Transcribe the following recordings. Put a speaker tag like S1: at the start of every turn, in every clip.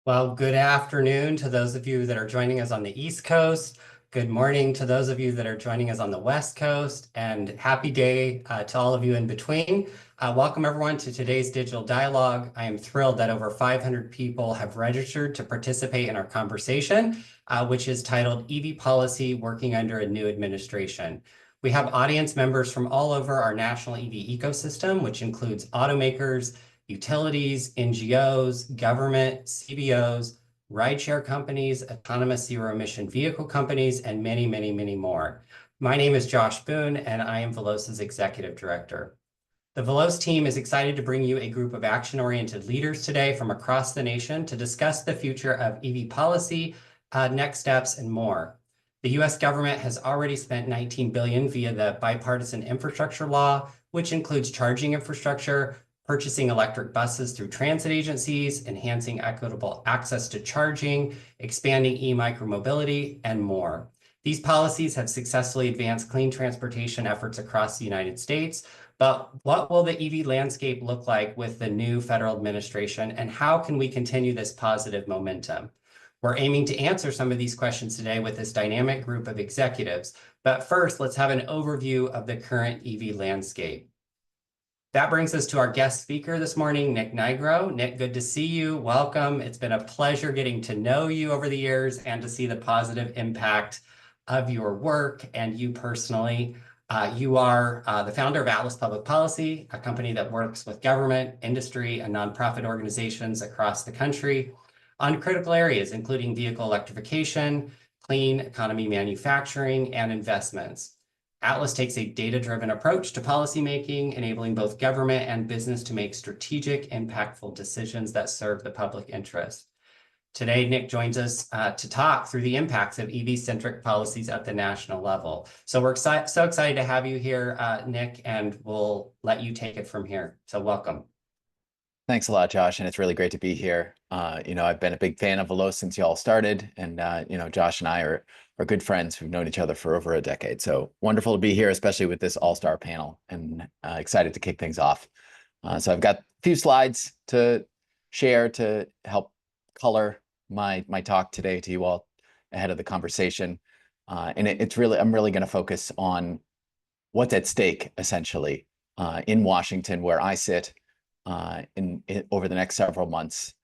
S1: Well, good afternoon to those of you that are joining us on the East Coast. Good morning to those of you that are joining us on the West Coast, and happy day to all of you in between. Welcome everyone to today's digital dialogue. I am thrilled that over 500 people have registered to participate in our conversation, which is titled EV Policy Working Under a New Administration. We have audience members from all over our national EV ecosystem, which includes automakers, utilities, NGOs, government, CBOs, rideshare companies, autonomous zero-emission vehicle companies, and many, many, many more. My name is Josh Boone, and I am Velosa's Executive Director. The Velosa team is excited to bring you a group of action-oriented leaders today from across the nation to discuss the future of EV policy, next steps, and more. The U.S. government has already spent $19 billion via the Bipartisan Infrastructure Law, which includes charging infrastructure, purchasing electric buses through transit agencies, enhancing equitable access to charging, expanding e-micromobility, and more. These policies have successfully advanced clean transportation efforts across the United States, but what will the EV landscape look like with the new federal administration, and how can we continue this positive momentum? We're aiming to answer some of these questions today with this dynamic group of executives, but first, let's have an overview of the current EV landscape. That brings us to our guest speaker this morning, Nick Nigro. Nick, good to see you. Welcome. It's been a pleasure getting to know you over the years and to see the positive impact of your work and you personally. You are the founder of Atlas Public Policy, a company that works with government, industry, and nonprofit organizations across the country on critical areas, including vehicle electrification, clean economy manufacturing, and investments. Atlas takes a data-driven approach to policymaking, enabling both government and business to make strategic, impactful decisions that serve the public interest. Today, Nick joins us to talk through the impacts of EV-centric policies at the national level. So we're so excited to have you here, Nick, and we'll let you take it from here. So welcome.
S2: Thanks a lot, Josh, and it's really great to be here. I've been a big fan of Velosa since you all started, and Josh and I are good friends. We've known each other for over a decade, so wonderful to be here, especially with this all-star panel, and excited to kick things off. So I've got a few slides to share to help color my talk today to you all ahead of the conversation, and I'm really going to focus on what's at stake essentially in Washington, where I sit. Over the next several months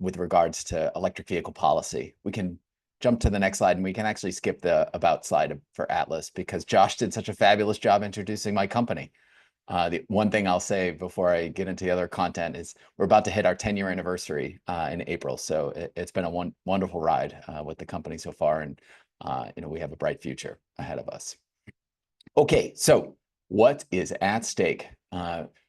S2: with regards to electric vehicle policy. We can jump to the next slide, and we can actually skip the about slide for Atlas because Josh did such a fabulous job introducing my company. The one thing I'll say before I get into the other content is we're about to hit our 10-year anniversary in April. So it's been a wonderful ride with the company so far, and we have a bright future ahead of us. Okay, so what is at stake?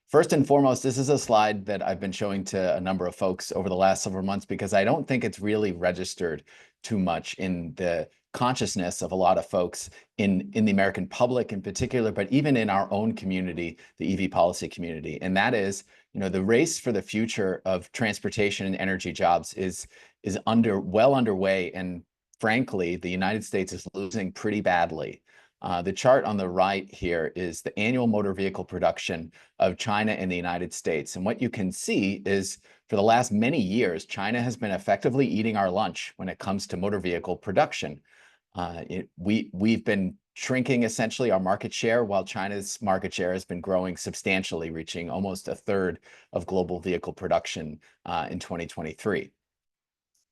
S2: First and foremost, this is a slide that I've been showing to a number of folks over the last several months because I don't think it's really registered too much in the consciousness of a lot of folks in the American public in particular, but even in our own community, the EV policy community. And that is, the race for the future of transportation and energy jobs is well underway. And frankly, the United States is losing pretty badly. The chart on the right here is the annual motor vehicle production of China and the United States. And what you can see is for the last many years, China has been effectively eating our lunch when it comes to motor vehicle production. We've been shrinking essentially our market share while China's market share has been growing substantially, reaching almost a third of global vehicle production in 2023.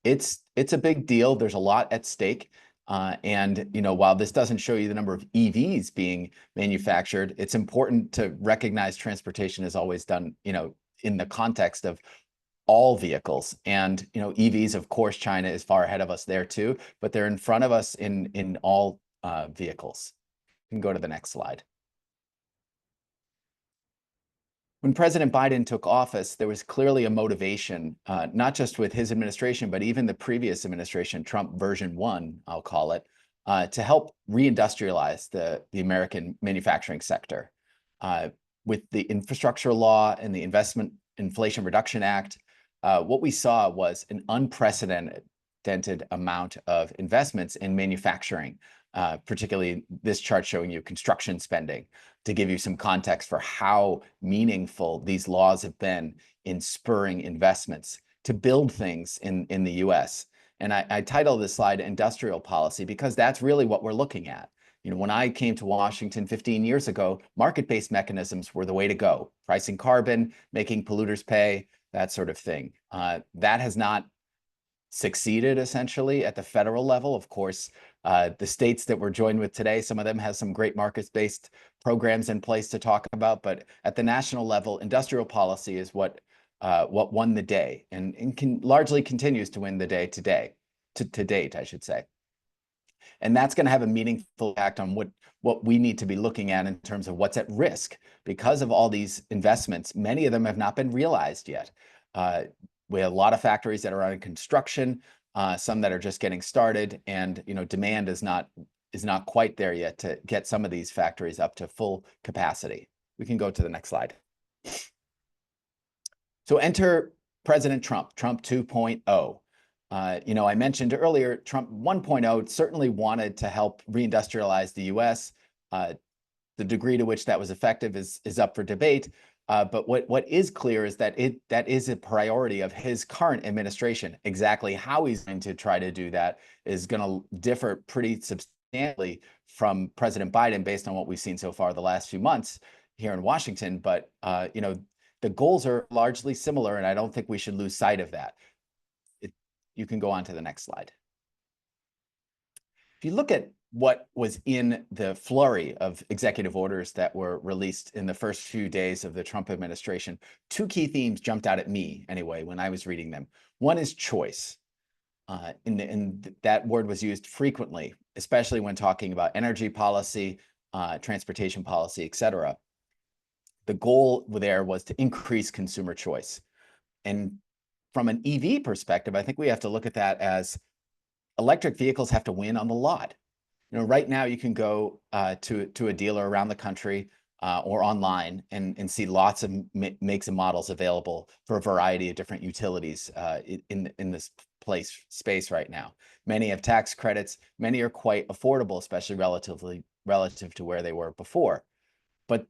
S2: It's a big deal. There's a lot at stake. And while this doesn't show you the number of EVs being manufactured, it's important to recognize transportation is always done, in the context of all vehicles. And EVs, of course, China is far ahead of us there too, but they're in front of us in all vehicles. You can go to the next slide. When President Biden took office, there was clearly a motivation, not just with his administration, but even the previous administration, Trump version 1, I'll call it, to help reindustrialize the American manufacturing sector. With the infrastructure law and the Inflation Reduction Act, what we saw was an unprecedented amount of investments in manufacturing, particularly this chart showing you construction spending, to give you some context for how meaningful these laws have been in spurring investments to build things in the US. And I titled this slide Industrial Policy because that's really what we're looking at. You know, when I came to Washington 15 years ago, market-based mechanisms were the way to go. Pricing carbon, making polluters pay, that sort of thing. That has not succeeded essentially at the federal level. Of course, the states that we're joined with today, some of them have some great market-based programs in place to talk about, but at the national level, industrial policy is what won the day and largely continues to win the day to date, I should say. And that's going to have a meaningful impact on what we need to be looking at in terms of what's at risk because of all these investments. Many of them have not been realized yet. We have a lot of factories that are under construction, some that are just getting started, and demand is not quite there yet to get some of these factories up to full capacity. We can go to the next slide. So enter President Trump 2.0. I mentioned earlier, Trump 1.0 certainly wanted to help reindustrialize the US. The degree to which that was effective is up for debate. But what is clear is that that is a priority of his current administration. Exactly how he's going to try to do that is going to differ pretty substantially from President Biden based on what we've seen so far the last few months here in Washington. But the goals are largely similar, and I don't think we should lose sight of that. You can go on to the next slide. If you look at what was in the flurry of executive orders that were released in the first few days of the Trump administration, two key themes jumped out at me anyway when I was reading them. One is choice. And that word was used frequently, especially when talking about energy policy, transportation policy, et cetera. The goal there was to increase consumer choice. And from an EV perspective, I think we have to look at that as electric vehicles have to win on the lot. Right now you can go to a dealer around the country or online and see lots of makes and models available for a variety of different utilities in this space right now. Many have tax credits. Many are quite affordable, especially relative to where they were before. But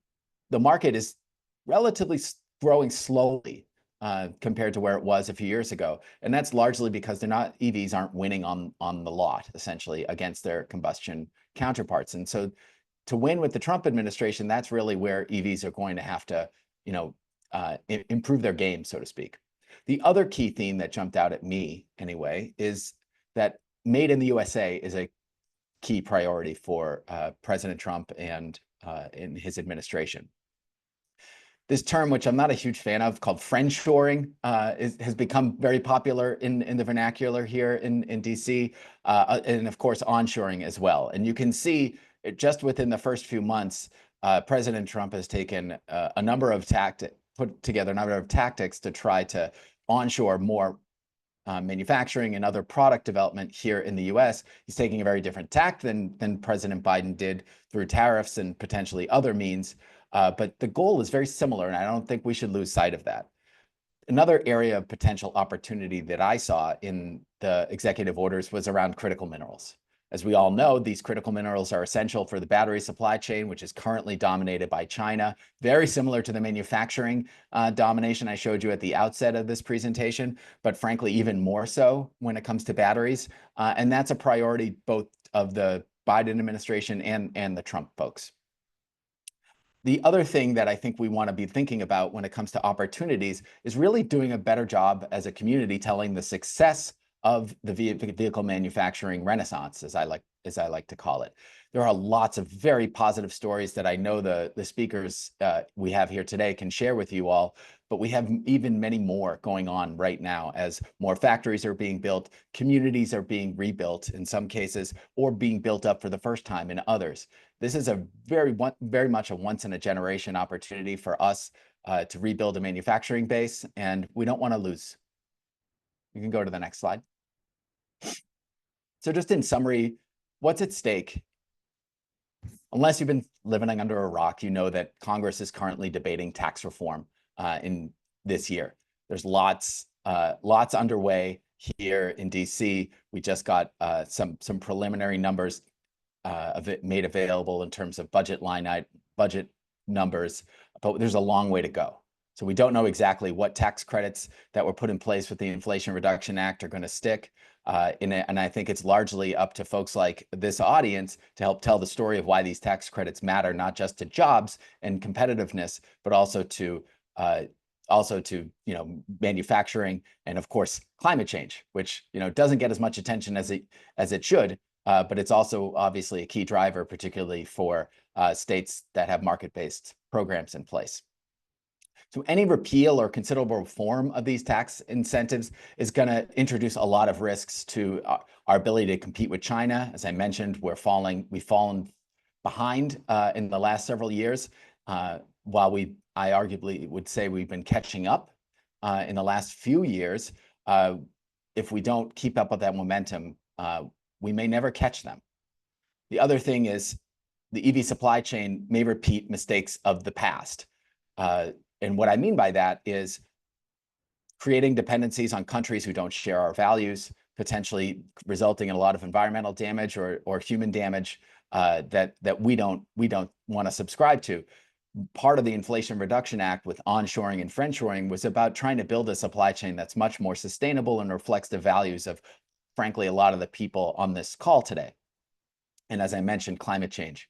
S2: the market is relatively growing slowly compared to where it was a few years ago. And that's largely because EVs aren't winning on the lot, essentially, against their combustion counterparts. And so to win with the Trump administration, that's really where EVs are going to have to, improve their game, so to speak. The other key theme that jumped out at me anyway is that made in the USA is a key priority for President Trump and in his administration. This term, which I'm not a huge fan of, called friendshoring, has become very popular in the vernacular here in DC, and of course onshoring as well. And you can see just within the first few months, President Trump has taken a number of put together a number of tactics to try to onshore more manufacturing and other product development here in the US. He's taking a very different tack than President Biden did through tariffs and potentially other means. But the goal is very similar, and I don't think we should lose sight of that. Another area of potential opportunity that I saw in the executive orders was around critical minerals. As we all know, these critical minerals are essential for the battery supply chain, which is currently dominated by China, very similar to the manufacturing domination I showed you at the outset of this presentation, but frankly, even more so when it comes to batteries. And that's a priority both of the Biden administration and the Trump folks. The other thing that I think we want to be thinking about when it comes to opportunities is really doing a better job as a community telling the success of the vehicle manufacturing renaissance, as I like to call it. There are lots of very positive stories that I know the speakers we have here today can share with you all, but we have even many more going on right now as more factories are being built, communities are being rebuilt in some cases, or being built up for the first time in others. This is a very much a once in a generation opportunity for us to rebuild a manufacturing base, and we don't want to lose. You can go to the next slide. So just in summary, what's at stake? Unless you've been living under a rock, you know that Congress is currently debating tax reform in this year. There's lots underway here in DC. We just got some preliminary numbers of it made available in terms of budget numbers, but there's a long way to go. So we don't know exactly what tax credits that were put in place with the Inflation Reduction Act are going to stick. And I think it's largely up to folks like this audience to help tell the story of why these tax credits matter, not just to jobs and competitiveness, but also to manufacturing and, of course, climate change, which doesn't get as much attention as it should, but it's also obviously a key driver, particularly for states that have market-based programs in place. So any repeal or considerable reform of these tax incentives is going to introduce a lot of risks to our ability to compete with China. As I mentioned, we've fallen behind in the last several years, while I arguably would say we've been catching up in the last few years. If we don't keep up with that momentum, we may never catch them. The other thing is the EV supply chain may repeat mistakes of the past. And what I mean by that is creating dependencies on countries who don't share our values, potentially resulting in a lot of environmental damage or human damage that we don't want to subscribe to. Part of the Inflation Reduction Act with onshoring and friendshoring was about trying to build a supply chain that's much more sustainable and reflects the values of, frankly, a lot of the people on this call today. And as I mentioned, climate change.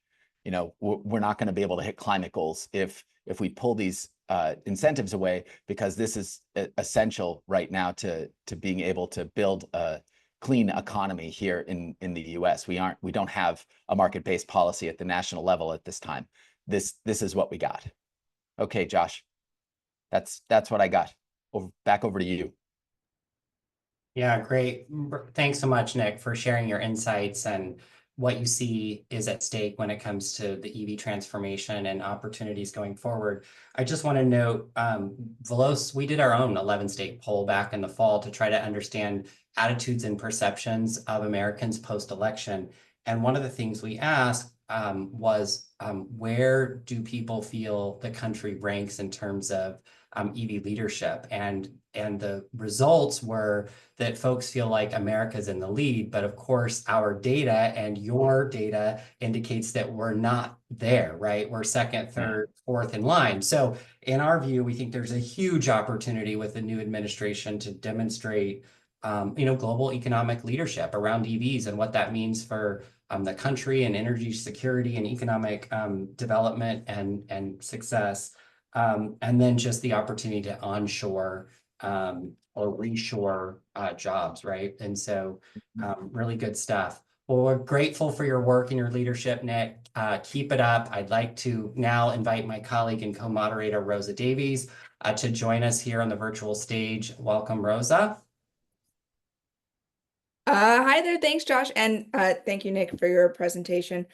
S2: We're not going to be able to hit climate goals if we pull these incentives away, because this is essential right now to being able to build a clean economy here in the US. We don't have a market-based policy at the national level at this time. This is what we got. Okay, Josh, that's what I got. Back over to you.
S1: Yeah, great. Thanks so much, Nick, for sharing your insights and what you see is at stake when it comes to the EV transformation and opportunities going forward. I just want to note, Velos, we did our own 11-state poll back in the fall to try to understand attitudes and perceptions of Americans post-election. And one of the things we asked was where do people feel the country ranks in terms of EV leadership? And the results were that folks feel like America's in the lead, but of course our data and your data indicates that we're not there, right? We're second, third, fourth in line. So in our view, we think there's a huge opportunity with the new administration to demonstrate global economic leadership around EVs and what that means for the country and energy security and economic development and success. And then just the opportunity to onshore or reshore jobs, right? And so really good stuff. Well, we're grateful for your work and your leadership, Nick. Keep it up. I'd like to now invite my colleague and co-moderator, Rosa Davies, to join us here on the virtual stage. Welcome, Rosa.
S3: Hi there. Thanks, Josh. And thank you, Nick, for your presentation.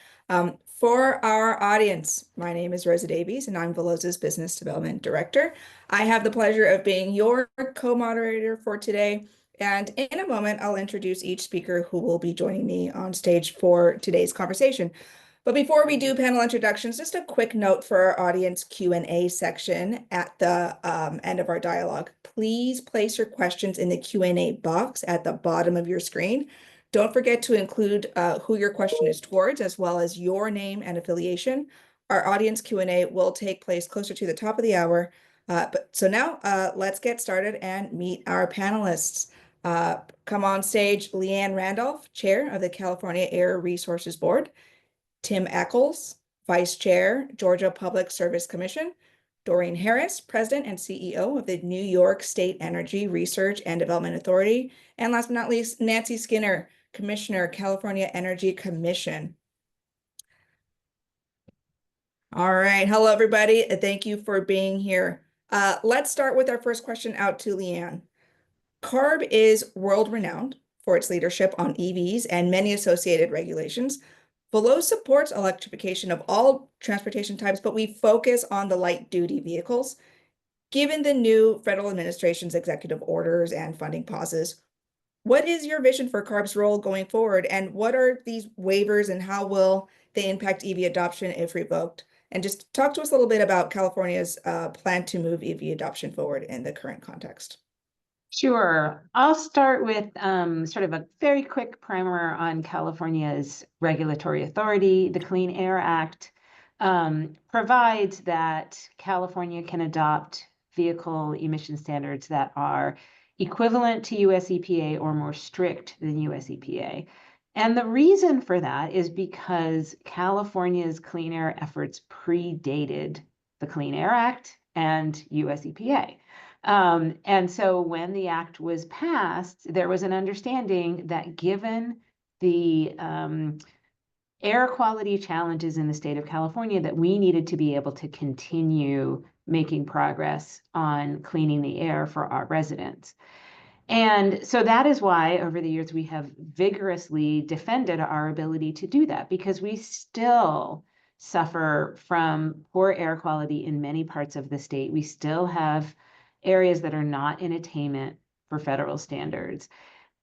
S3: For our audience, my name is Rosa Davies, and I'm Veloz's Business Development Director. I have the pleasure of being your co-moderator for today. And in a moment, I'll introduce each speaker who will be joining me on stage for today's conversation. But before we do panel introductions, just a quick note for our audience Q&A section at the end of our dialogue. Please place your questions in the Q&A box at the bottom of your screen. Don't forget to include who your question is towards, as well as your name and affiliation. Our audience Q&A will take place closer to the top of the hour. So now let's get started and meet our panelists. Come on stage, Leanne Randolph, Chair of the California Air Resources Board. Tim Eccles, Vice Chair, Georgia Public Service Commission. Doreen Harris, President and CEO of the New York State Energy Research and Development Authority. And last but not least, Nancy Skinner, Commissioner, California Energy Commission. All right. Hello, everybody. Thank you for being here. Let's start with our first question out to Leanne. CARB is world-renowned for its leadership on EVs and many associated regulations. Veloz supports electrification of all transportation types, but we focus on the light-duty vehicles. Given the new federal administration's executive orders and funding pauses, what is your vision for CARB's role going forward? And what are these waivers and how will they impact EV adoption if revoked? And just talk to us a little bit about California's plan to move EV adoption forward in the current context.
S4: Sure. I'll start with sort of a very quick primer on California's regulatory authority. The Clean Air Act provides that California can adopt vehicle emission standards that are equivalent to US EPA or more strict than US EPA. And the reason for that is because California's clean air efforts predated the Clean Air Act and US EPA. And so when the act was passed, there was an understanding that given the air quality challenges in the state of California, that we needed to be able to continue making progress on cleaning the air for our residents. And so that is why over the years we have vigorously defended our ability to do that, because we still suffer from poor air quality in many parts of the state. We still have areas that are not in attainment for federal standards.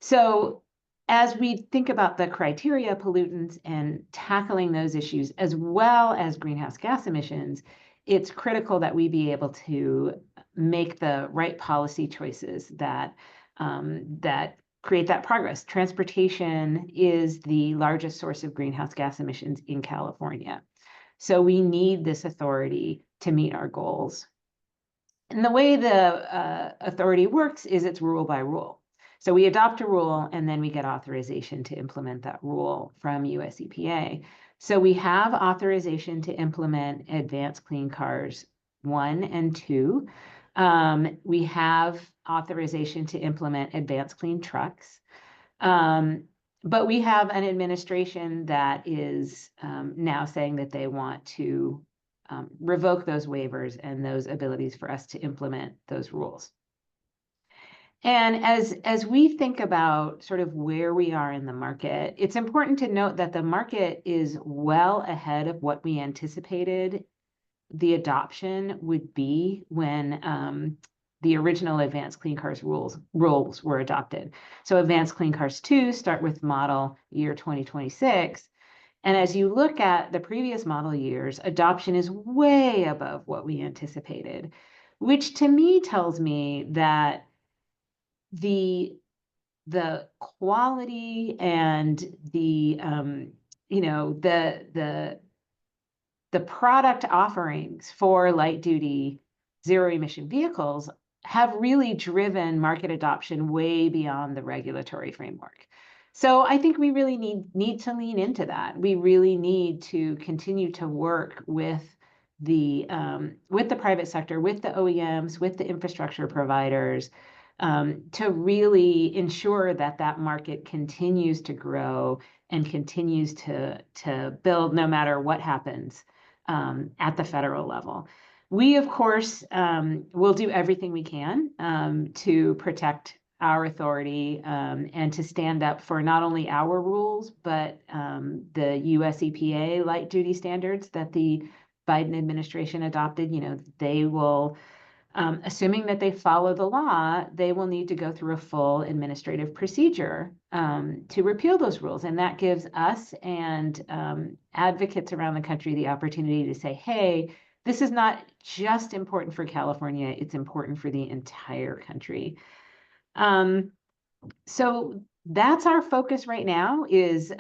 S4: So as we think about the criteria, pollutants, and tackling those issues, as well as greenhouse gas emissions, it's critical that we be able to make the right policy choices that create that progress. Transportation is the largest source of greenhouse gas emissions in California. So we need this authority to meet our goals. And the way the authority works is it's rule by rule. So we adopt a rule and then we get authorization to implement that rule from US EPA. So we have authorization to implement Advanced Clean Cars 1 and 2. We have authorization to implement Advanced Clean Trucks. But we have an administration that is now saying that they want to revoke those waivers and those abilities for us to implement those rules. And as we think about sort of where we are in the market, it's important to note that the market is well ahead of what we anticipated the adoption would be when the original Advanced Clean Cars rules were adopted. So Advanced Clean Cars 2 start with model year 2026. And as you look at the previous model years, adoption is way above what we anticipated, which to me tells me that the quality and the product offerings for light duty zero emission vehicles have really driven market adoption way beyond the regulatory framework. So I think we really need to lean into that. We really need to continue to work with the private sector, with the OEMs, with the infrastructure providers, to really ensure that that market continues to grow and continues to build no matter what happens at the federal level. We, of course, will do everything we can to protect our authority and to stand up for not only our rules, but the US EPA light duty standards that the Biden administration adopted. They will, assuming that they follow the law, they will need to go through a full administrative procedure to repeal those rules. And that gives us and advocates around the country the opportunity to say, hey, this is not just important for California, it's important for the entire country. So that's our focus right now is,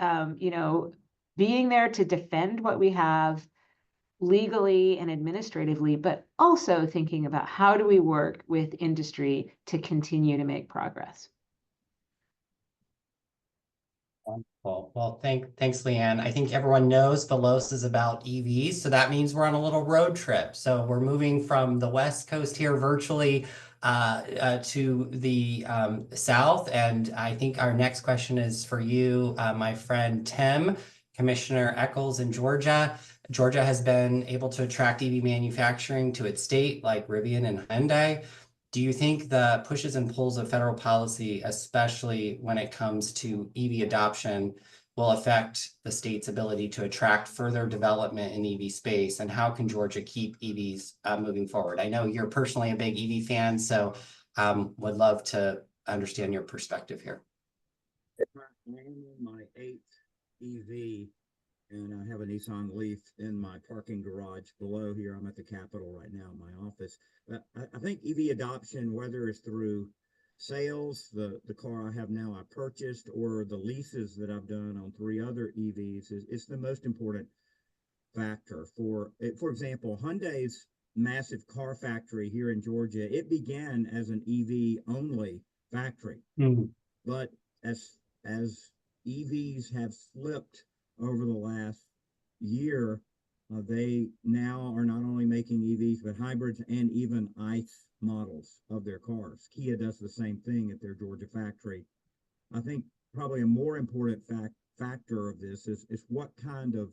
S4: being there to defend what we have legally and administratively, but also thinking about how do we work with industry to continue to make progress.
S1: Wonderful. Well, thanks, Leanne. I think everyone knows Veloz is about EVs, so that means we're on a little road trip. So we're moving from the West Coast here virtually to the South. And I think our next question is for you, my friend Tim, Commissioner Eccles in Georgia. Georgia has been able to attract EV manufacturing to its state, like Rivian and Hyundai. Do you think the pushes and pulls of federal policy, especially when it comes to EV adoption, will affect the state's ability to attract further development in EV space? And how can Georgia keep EVs moving forward? I know you're personally a big EV fan, so would love to understand your perspective here.
S5: I'm in my 8th EV, and I have a Nissan Leaf in my parking garage below here. I'm at the Capitol right now in my office. But I think EV adoption, whether it's through sales, the car I have now I purchased, or the leases that I've done on 3 other EVs, is the most important factor. For example, Hyundai's massive car factory here in Georgia. It began as an EV only factory, but as EVs have slipped over the last year, they now are not only making EVs but hybrids and even ICE models of their cars. Kia does the same thing at their Georgia factory. I think probably a more important factor of this is what kind of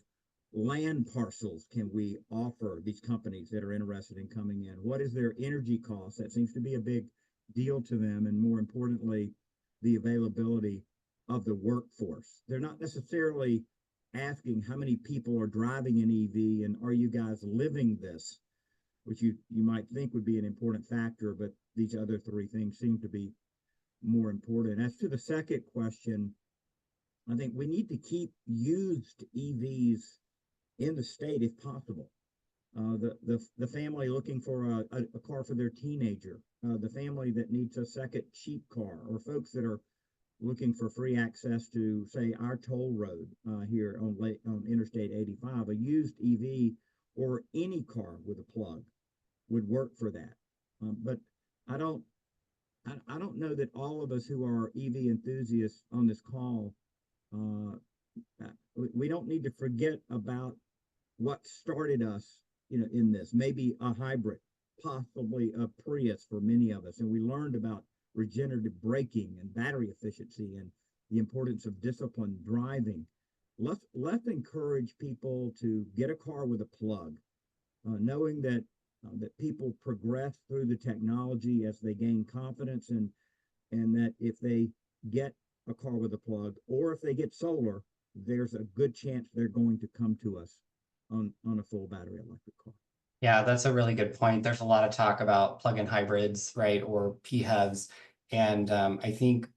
S5: land parcels can we offer these companies that are interested in coming in? What is their energy cost? That seems to be a big deal to them. And more importantly, the availability of the workforce. They're not necessarily asking how many people are driving an EV and are you guys living this, which you might think would be an important factor, but these other three things seem to be more important. As to the second question, I think we need to keep used EVs in the state if possible. The family looking for a car for their teenager, the family that needs a second cheap car, or folks that are looking for free access to, say, our toll road here on Interstate 85, a used EV or any car with a plug would work for that. But I don't know that all of us who are EV enthusiasts on this call, we don't need to forget about what started us, in this. Maybe a hybrid, possibly a Prius for many of us, and we learned about regenerative braking and battery efficiency and the importance of disciplined driving. Let's encourage people to get a car with a plug, knowing that people progress through the technology as they gain confidence, and that if they get a car with a plug, or if they get solar, there's a good chance they're going to come to us on a full battery electric car.
S1: Yeah, that's a really good point. There's a lot of talk about plug-in hybrids, right, or PHEVs. And I think,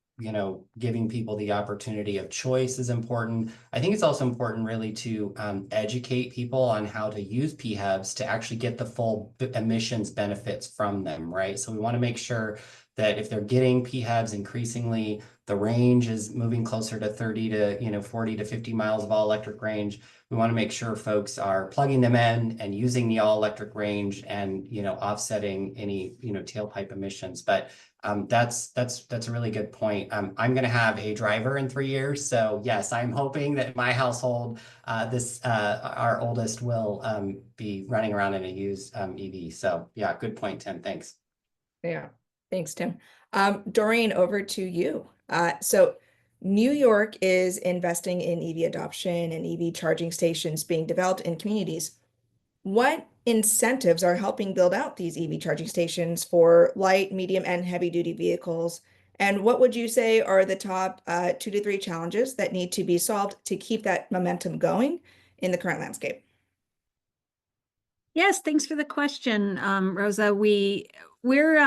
S1: giving people the opportunity of choice is important. I think it's also important really to educate people on how to use PHEVs to actually get the full emissions benefits from them, right? So we want to make sure that if they're getting PHEVs, increasingly the range is moving closer to 30 to 40 to 50 miles of all electric range. We want to make sure folks are plugging them in and using the all electric range and offsetting any tailpipe emissions. But that's a really good point. I'm going to have a driver in 3 years, so yes, I'm hoping that in my household, our oldest will be running around in a used EV. So yeah, good point, Tim. Thanks.
S3: Yeah, thanks, Tim. Doreen, over to you. So New York is investing in EV adoption and EV charging stations being developed in communities. What incentives are helping build out these EV charging stations for light, medium, and heavy-duty vehicles? And what would you say are the top 2 to 3 challenges that need to be solved to keep that momentum going in the current landscape?
S6: Yes, thanks for the question, Rosa. We're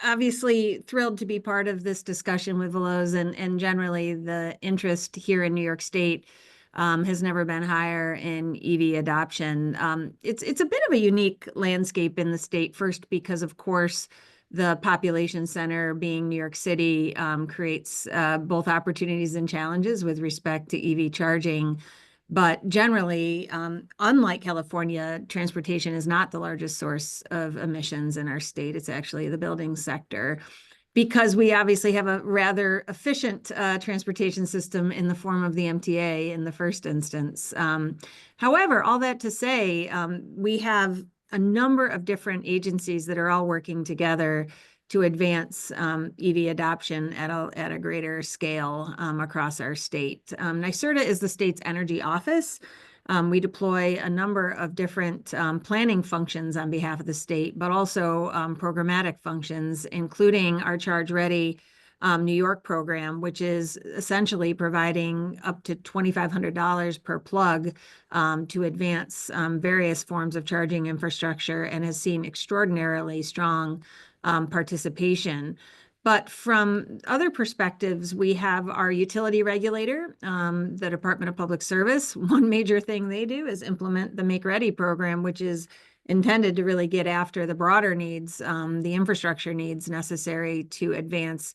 S6: obviously thrilled to be part of this discussion with Veloz, and generally the interest here in New York State has never been higher in EV adoption. It's a bit of a unique landscape in the state, first because, of course, the population center being New York City creates both opportunities and challenges with respect to EV charging. But generally, unlike California, transportation is not the largest source of emissions in our state. It's actually the building sector, because we obviously have a rather efficient transportation system in the form of the MTA in the first instance. However, all that to say, we have a number of different agencies that are all working together to advance EV adoption at a greater scale across our state. NYSERDA is the state's energy office. We deploy a number of different planning functions on behalf of the state, but also programmatic functions, including our Charge Ready New York program, which is essentially providing up to $2,500 per plug to advance various forms of charging infrastructure, and has seen extraordinarily strong participation. But from other perspectives, we have our utility regulator, the Department of Public Service. One major thing they do is implement the Make Ready program, which is intended to really get after the broader needs, the infrastructure needs necessary to advance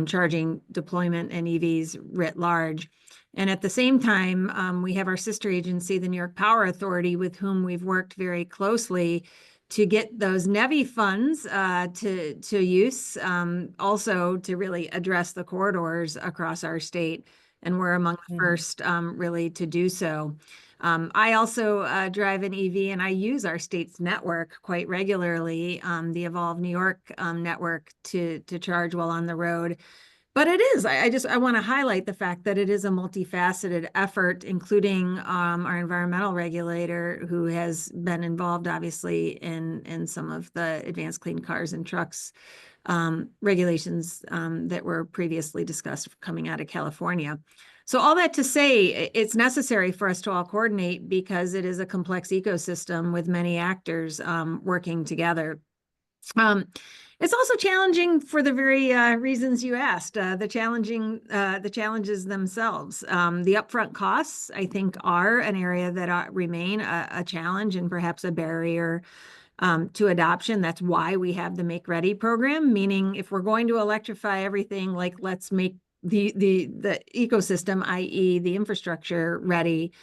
S6: charging deployment and EVs writ large. And at the same time, we have our sister agency, the New York Power Authority, with whom we've worked very closely to get those NEVI funds to use, also to really address the corridors across our state. And we're among the first really to do so. I also drive an EV, and I use our state's network quite regularly, the Evolve New York network, to charge while on the road. But it is, I want to highlight the fact that it is a multifaceted effort, including our environmental regulator, who has been involved, obviously, in some of the advanced clean cars and trucks regulations that were previously discussed coming out of California. So all that to say, it's necessary for us to all coordinate because it is a complex ecosystem with many actors working together. It's also challenging for the very reasons you asked, the challenges themselves. The upfront costs, I think, are an area that remain a challenge and perhaps a barrier to adoption. That's why we have the Make Ready program, meaning if we're going to electrify everything, like let's make the ecosystem, i.e. the infrastructure, ready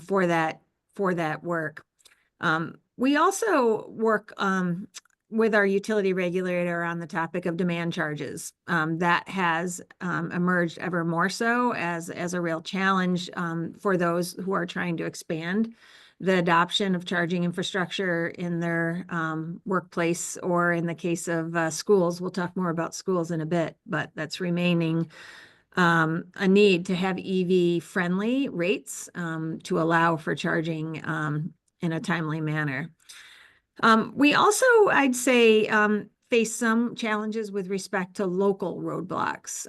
S6: for that work. We also work with our utility regulator on the topic of demand charges. That has emerged ever more so as a real challenge for those who are trying to expand the adoption of charging infrastructure in their workplace, or in the case of schools. We'll talk more about schools in a bit, but that's remaining a need to have EV-friendly rates to allow for charging in a timely manner. We also, I'd say, face some challenges with respect to local roadblocks.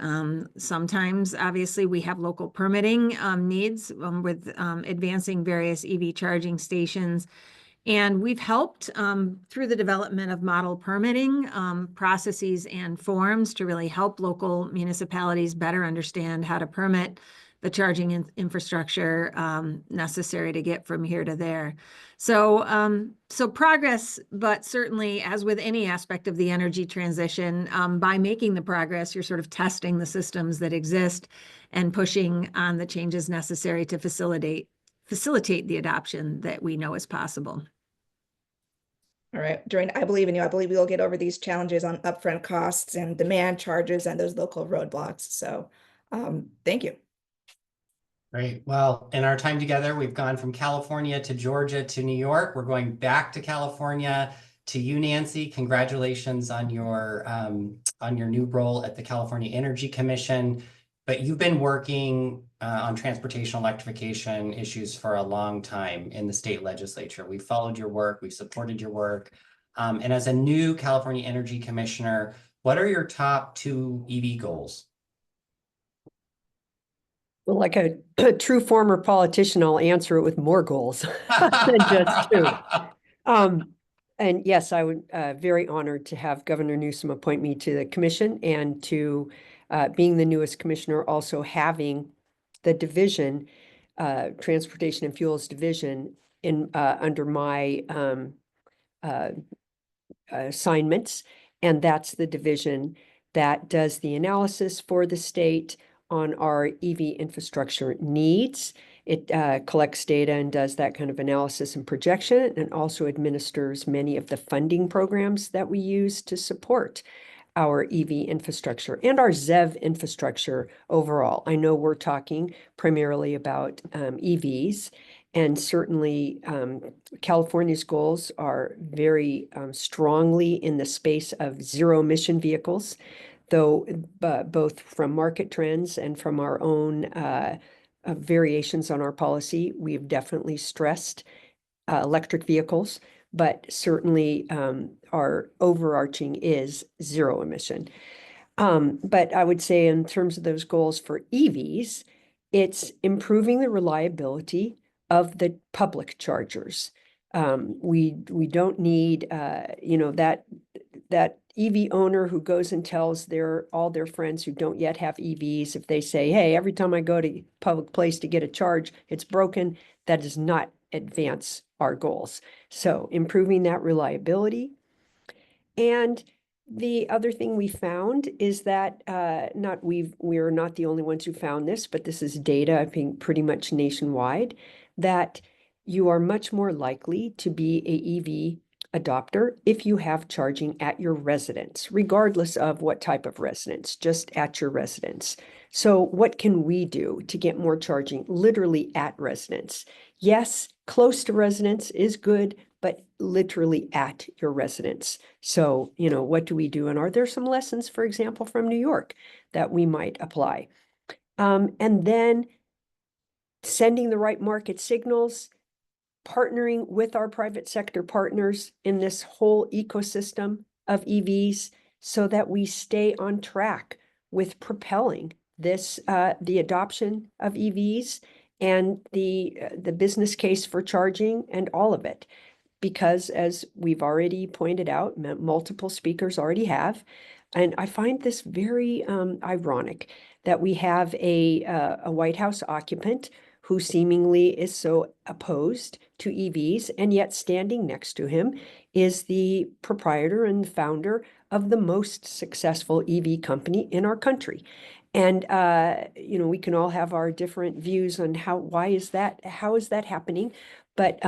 S6: Sometimes, obviously, we have local permitting needs with advancing various EV charging stations. And we've helped through the development of model permitting processes and forms to really help local municipalities better understand how to permit the charging infrastructure necessary to get from here to there. So progress, but certainly, as with any aspect of the energy transition, by making the progress, you're sort of testing the systems that exist and pushing on the changes necessary to facilitate the adoption that we know is possible.
S3: All right, Doreen, I believe in you. I believe we will get over these challenges on upfront costs and demand charges and those local roadblocks. So thank you.
S1: Great. Well, in our time together, we've gone from California to Georgia to New York. We're going back to California to you, Nancy. Congratulations on your new role at the California Energy Commission. But you've been working on transportation electrification issues for a long time in the state legislature. We've followed your work. We've supported your work. And as a new California Energy Commissioner, what are your top 2 EV goals?
S7: Well, like a true former politician, I'll answer it with more goals than just 2. And yes, I would very honored to have Governor Newsom appoint me to the commission, and to being the newest commissioner, also having the division, Transportation and Fuels Division, in under my assignments. And that's the division that does the analysis for the state on our EV infrastructure needs. It collects data and does that kind of analysis and projection, and also administers many of the funding programs that we use to support our EV infrastructure and our ZEV infrastructure overall. I know we're talking primarily about EVs, and certainly California's goals are very strongly in the space of zero-emission vehicles, though both from market trends and from our own variations on our policy, we've definitely stressed electric vehicles, but certainly our overarching is zero emission. But I would say, in terms of those goals for EVs, it's improving the reliability of the public chargers. We don't need that EV owner who goes and tells all their friends who don't yet have EVs, if they say, hey, every time I go to a public place to get a charge, it's broken, that does not advance our goals. So improving that reliability. And the other thing we found is that we're not the only ones who found this, but this is data, I think, pretty much nationwide, that you are much more likely to be a EV adopter if you have charging at your residence, regardless of what type of residence, just at your residence. So what can we do to get more charging literally at residence? Yes, close to residence is good, but literally at your residence. So, what do we do? And are there some lessons, for example, from New York that we might apply? And then sending the right market signals, partnering with our private sector partners in this whole ecosystem of EVs so that we stay on track with propelling this, the adoption of EVs and the business case for charging and all of it. Because as we've already pointed out, multiple speakers already have, and I find this very ironic that we have a White House occupant who seemingly is so opposed to EVs, and yet standing next to him is the proprietor and founder of the most successful EV company in our country. And we can all have our different views on how is that happening? But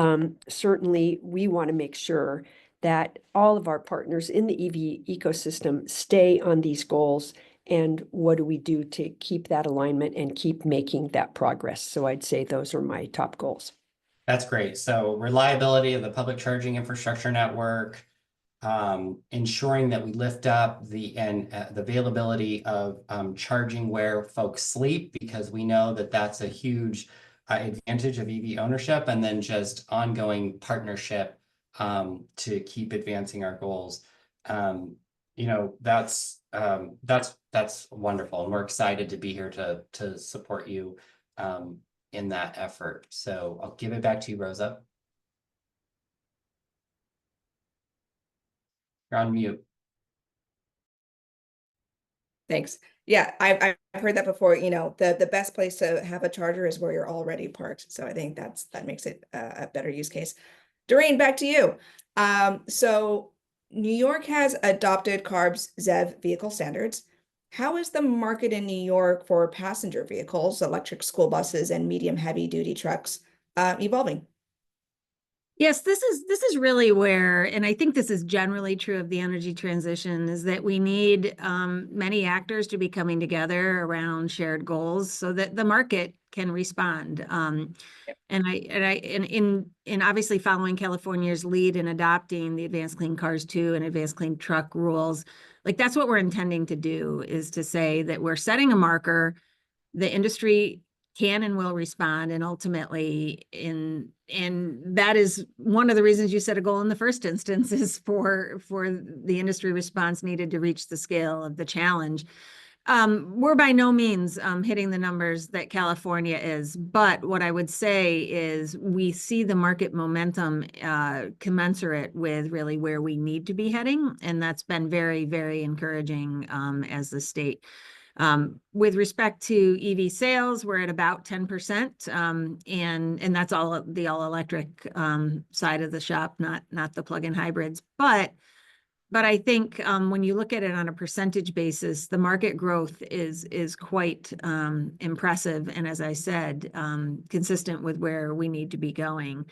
S7: certainly we want to make sure that all of our partners in the EV ecosystem stay on these goals. And what do we do to keep that alignment and keep making that progress? So I'd say those are my top goals.
S1: That's great. So reliability of the public charging infrastructure network, ensuring that we lift up the availability of charging where folks sleep, because we know that that's a huge advantage of EV ownership, and then just ongoing partnership to keep advancing our goals. That's wonderful, and we're excited to be here to support you in that effort. So I'll give it back to you, Rosa. You're on mute.
S3: Thanks. Yeah, I've heard that before. The best place to have a charger is where you're already parked. So I think that makes it a better use case. Doreen, back to you. So New York has adopted CARB's ZEV vehicle standards. How is the market in New York for passenger vehicles, electric school buses, and medium heavy duty trucks evolving?
S6: Yes, this is really where, and I think this is generally true of the energy transition, is that we need many actors to be coming together around shared goals so that the market can respond. And obviously following California's lead in adopting the Advanced Clean Cars 2 and Advanced Clean Truck rules, like that's what we're intending to do, is to say that we're setting a marker, the industry can and will respond, and ultimately and that is one of the reasons you set a goal in the first instance, is for the industry response needed to reach the scale of the challenge. We're by no means hitting the numbers that California is, but what I would say is we see the market momentum commensurate with really where we need to be heading, and that's been very, very encouraging as the state. With respect to EV sales, we're at about 10%, and that's all the all-electric side of the shop, not the plug-in hybrids. But I think when you look at it on a percentage basis, the market growth is quite impressive, and as I said, consistent with where we need to be going.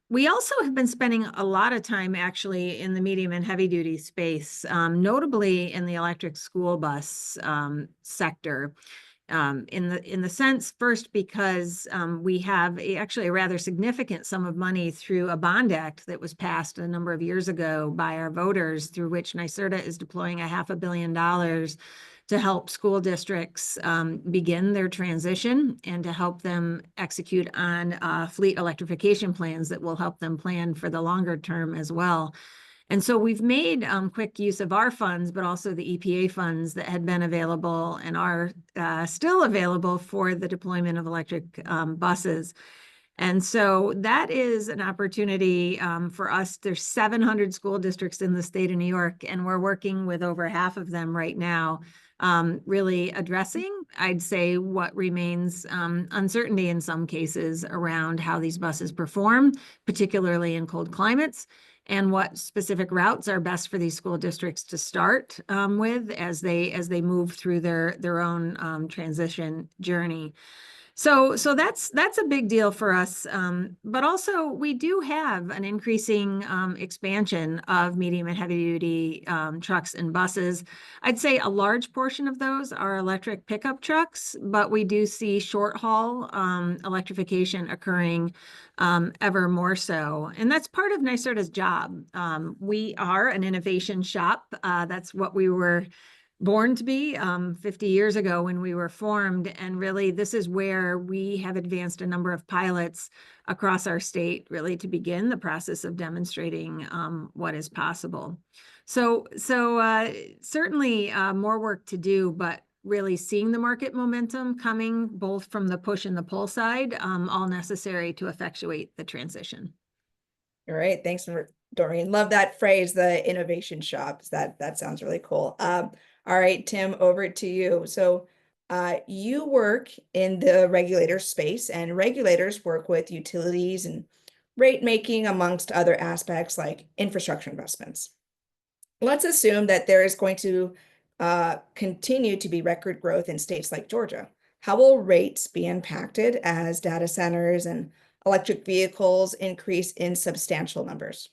S6: We also have been spending a lot of time actually in the medium and heavy duty space, notably in the electric school bus sector. In the sense, first, because we have actually a rather significant sum of money through a bond act that was passed a number of years ago by our voters, through which NYSERDA is deploying $500 million to help school districts begin their transition and to help them execute on fleet electrification plans that will help them plan for the longer term as well. And so we've made quick use of our funds, but also the EPA funds that had been available and are still available for the deployment of electric buses. And so that is an opportunity for us. There's 700 school districts in the state of New York, and we're working with over half of them right now, really addressing, I'd say, what remains uncertainty in some cases around how these buses perform, particularly in cold climates, and what specific routes are best for these school districts to start with as they move through their own transition journey. So that's a big deal for us. But also we do have an increasing expansion of medium and heavy duty trucks and buses. I'd say a large portion of those are electric pickup trucks, but we do see short haul electrification occurring ever more so. And that's part of NYSERDA's job. We are an innovation shop. That's what we were born to be 50 years ago when we were formed. And really, this is where we have advanced a number of pilots across our state, really to begin the process of demonstrating what is possible. So certainly more work to do, but really seeing the market momentum coming both from the push and the pull side, all necessary to effectuate the transition.
S3: All right, thanks, Doreen. Love that phrase, the innovation shops. That sounds really cool. All right, Tim, over to you. So you work in the regulator space, and regulators work with utilities and rate making amongst other aspects like infrastructure investments. Let's assume that there is going to continue to be record growth in states like Georgia. How will rates be impacted as data centers and electric vehicles increase in substantial numbers?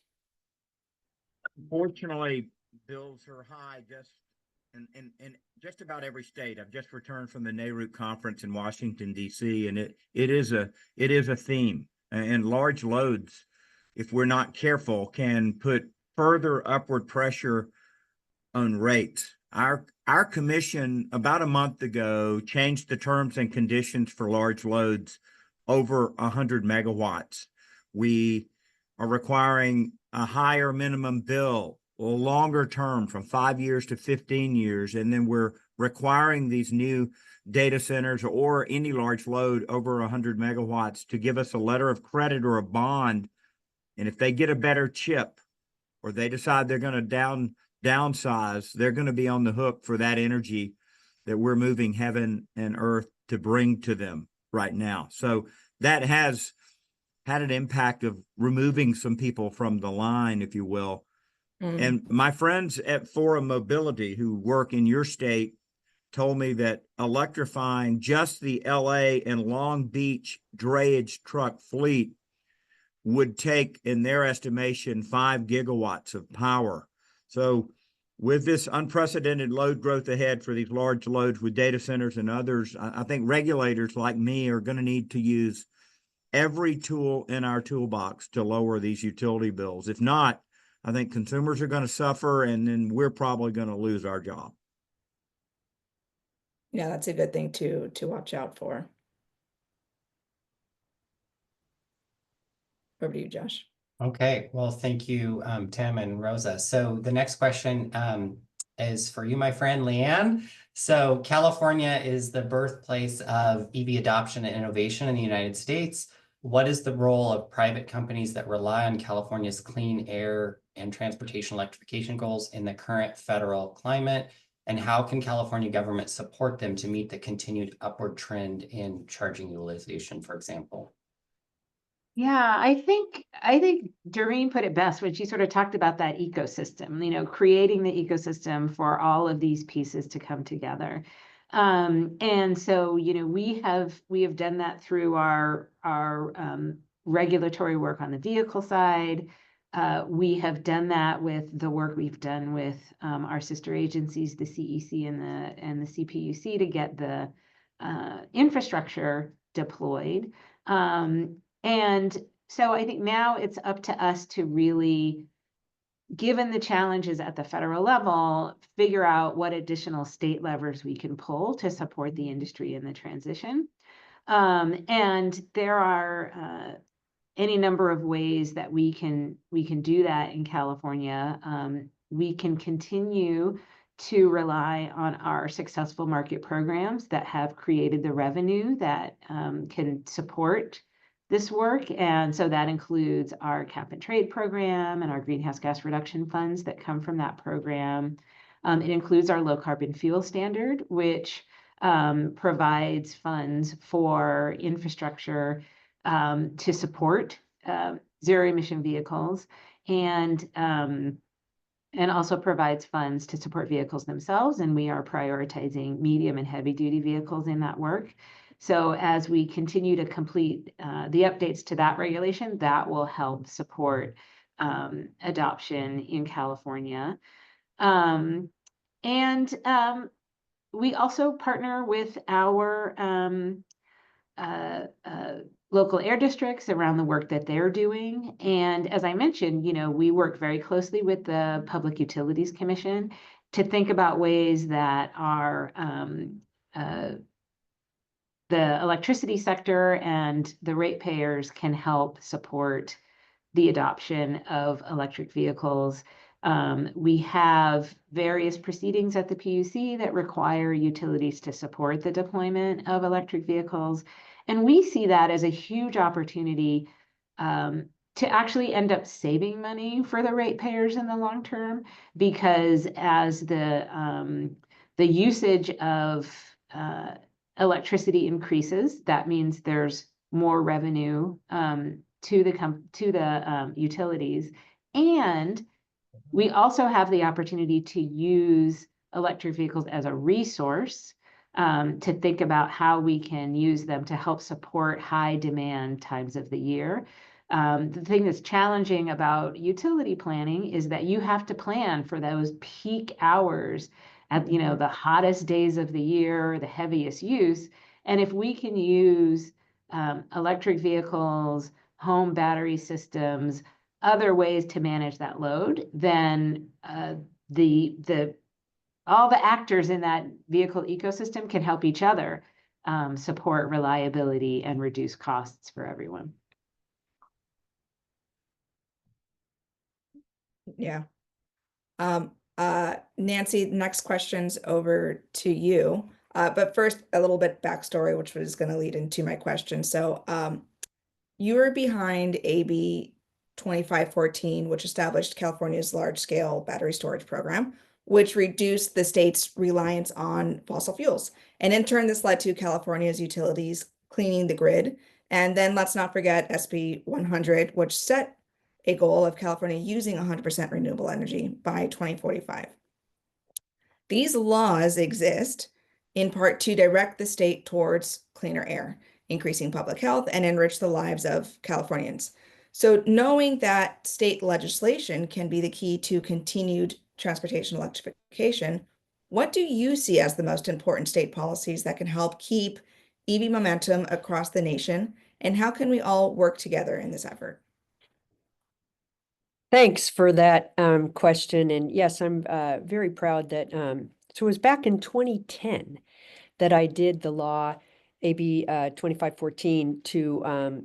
S5: Unfortunately, bills are high in just about every state. I've just returned from the NARUC conference in Washington, D.C., and it is a theme. And large loads, if we're not careful, can put further upward pressure on rates. Our commission about a month ago changed the terms and conditions for large loads over 100 megawatts. We are requiring a higher minimum bill, a longer term from 5 years to 15 years. And then we're requiring these new data centers or any large load over 100 megawatts to give us a letter of credit or a bond. And if they get a better chip or they decide they're going to downsize, they're going to be on the hook for that energy that we're moving heaven and earth to bring to them right now. So that has had an impact of removing some people from the line, if you will. And my friends at Forum Mobility who work in your state told me that electrifying just the LA and Long Beach drayage truck fleet would take, in their estimation, 5 gigawatts of power. So with this unprecedented load growth ahead for these large loads with data centers and others, I think regulators like me are going to need to use every tool in our toolbox to lower these utility bills. If not, I think consumers are going to suffer, and then we're probably going to lose our job.
S3: Yeah, that's a good thing to watch out for. Over to you, Josh.
S1: Okay, well, thank you, Tim and Rosa. So the next question is for you, my friend Leanne. So California is the birthplace of EV adoption and innovation in the United States. What is the role of private companies that rely on California's clean air and transportation electrification goals in the current federal climate? And how can California government support them to meet the continued upward trend in charging utilization, for example?
S4: Yeah, I think Doreen put it best when she sort of talked about that ecosystem, creating the ecosystem for all of these pieces to come together. And so, we have done that through our regulatory work on the vehicle side. We have done that with the work we've done with our sister agencies, the CEC and the CPUC, to get the infrastructure deployed. And so I think now it's up to us to really, given the challenges at the federal level, figure out what additional state levers we can pull to support the industry in the transition. And there are any number of ways that we can do that in California. We can continue to rely on our successful market programs that have created the revenue that can support this work. And so that includes our cap and trade program and our greenhouse gas reduction funds that come from that program. It includes our low carbon fuel standard, which provides funds for infrastructure to support zero emission vehicles, and also provides funds to support vehicles themselves. And we are prioritizing medium and heavy duty vehicles in that work. So as we continue to complete the updates to that regulation, that will help support adoption in California. We also partner with our local air districts around the work that they're doing. And as I mentioned, we work very closely with the Public Utilities Commission to think about ways that our the electricity sector and the ratepayers can help support the adoption of electric vehicles. We have various proceedings at the PUC that require utilities to support the deployment of electric vehicles. And we see that as a huge opportunity to actually end up saving money for the ratepayers in the long term, because as the usage of electricity increases, that means there's more revenue to the utilities. And we also have the opportunity to use electric vehicles as a resource to think about how we can use them to help support high demand times of the year. The thing that's challenging about utility planning is that you have to plan for those peak hours at the hottest days of the year, the heaviest use. And if we can use electric vehicles, home battery systems, other ways to manage that load, then all the actors in that vehicle ecosystem can help each other support reliability and reduce costs for everyone.
S3: Yeah. Nancy, next question's over to you. But first, a little bit backstory, which was going to lead into my question. So you were behind AB 2514, which established California's large-scale battery storage program, which reduced the state's reliance on fossil fuels. And in turn, this led to California's utilities cleaning the grid. And then let's not forget SB 100, which set a goal of California using 100% renewable energy by 2045. These laws exist in part to direct the state towards cleaner air, increasing public health, and enrich the lives of Californians. So knowing that state legislation can be the key to continued transportation electrification, what do you see as the most important state policies that can help keep EV momentum across the nation? And how can we all work together in this effort?
S7: Thanks for that question. And yes, I'm very proud that, so it was back in 2010 that I did the law, AB 2514, to,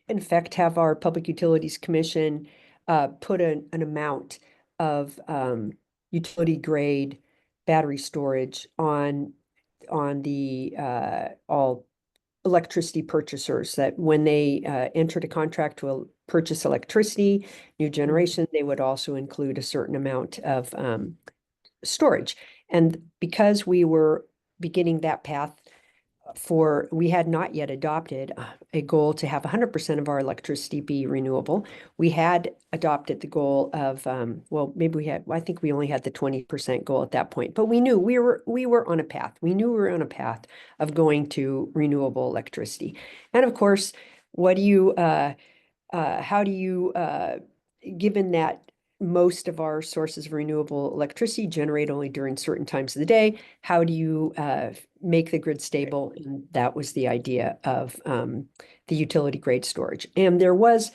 S7: in fact, have our Public Utilities Commission put an amount of utility grade battery storage on the all electricity purchasers, that when they entered a contract to purchase electricity, new generation, they would also include a certain amount of storage. And because we were beginning that path, we had not yet adopted a goal to have 100% of our electricity be renewable. We had adopted the goal of, I think we only had the 20% goal at that point, but we knew we were on a path. We knew we were on a path of going to renewable electricity. And of course, given that most of our sources of renewable electricity generate only during certain times of the day, how do you make the grid stable? And that was the idea of the utility grade storage. And there was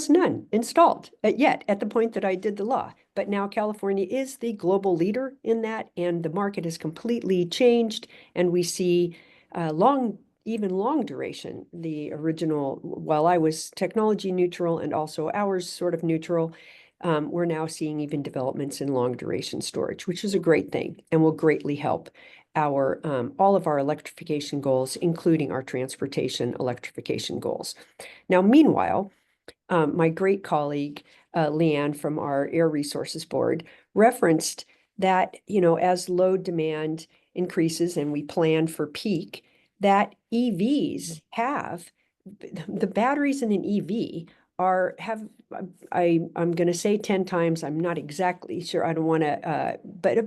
S7: none installed yet at the point that I did the law. But now California is the global leader in that, and the market has completely changed. And we see even long duration, the original, while I was technology neutral and also ours sort of neutral, we're now seeing even developments in long duration storage, which is a great thing and will greatly help all of our electrification goals, including our transportation electrification goals. Now, meanwhile, my great colleague, Leanne from our Air Resources Board, referenced that, as load demand increases and we plan for peak, that EVs have, the batteries in an EV I'm going to say 10 times, I'm not exactly sure, I don't want to, but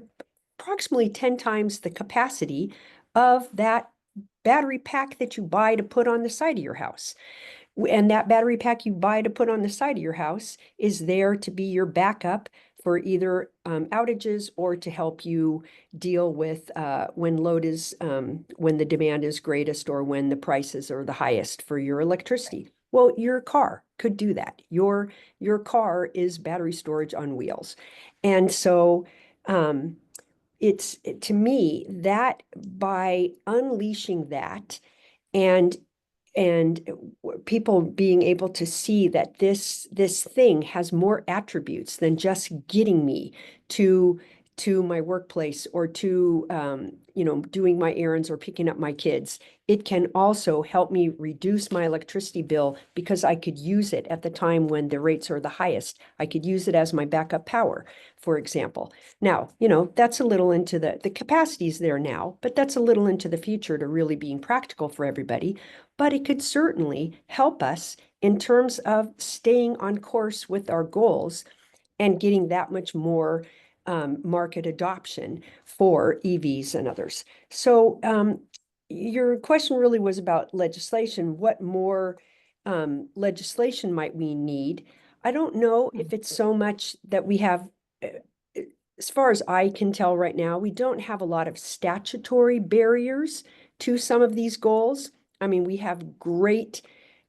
S7: approximately 10 times the capacity of that battery pack that you buy to put on the side of your house. And that battery pack you buy to put on the side of your house is there to be your backup for either outages or to help you deal with when when the demand is greatest or when the prices are the highest for your electricity. Well, your car could do that. Your car is battery storage on wheels. And so to me, that by unleashing that and people being able to see that this thing has more attributes than just getting me to my workplace or to doing my errands or picking up my kids. It can also help me reduce my electricity bill because I could use it at the time when the rates are the highest. I could use it as my backup power, for example. Now, that's a little into the capacity's there now, but that's a little into the future to really being practical for everybody. But it could certainly help us in terms of staying on course with our goals and getting that much more market adoption for EVs and others. So your question really was about legislation. What more legislation might we need? I don't know if it's so much that we have, as far as I can tell right now, we don't have a lot of statutory barriers to some of these goals. I mean, we have great,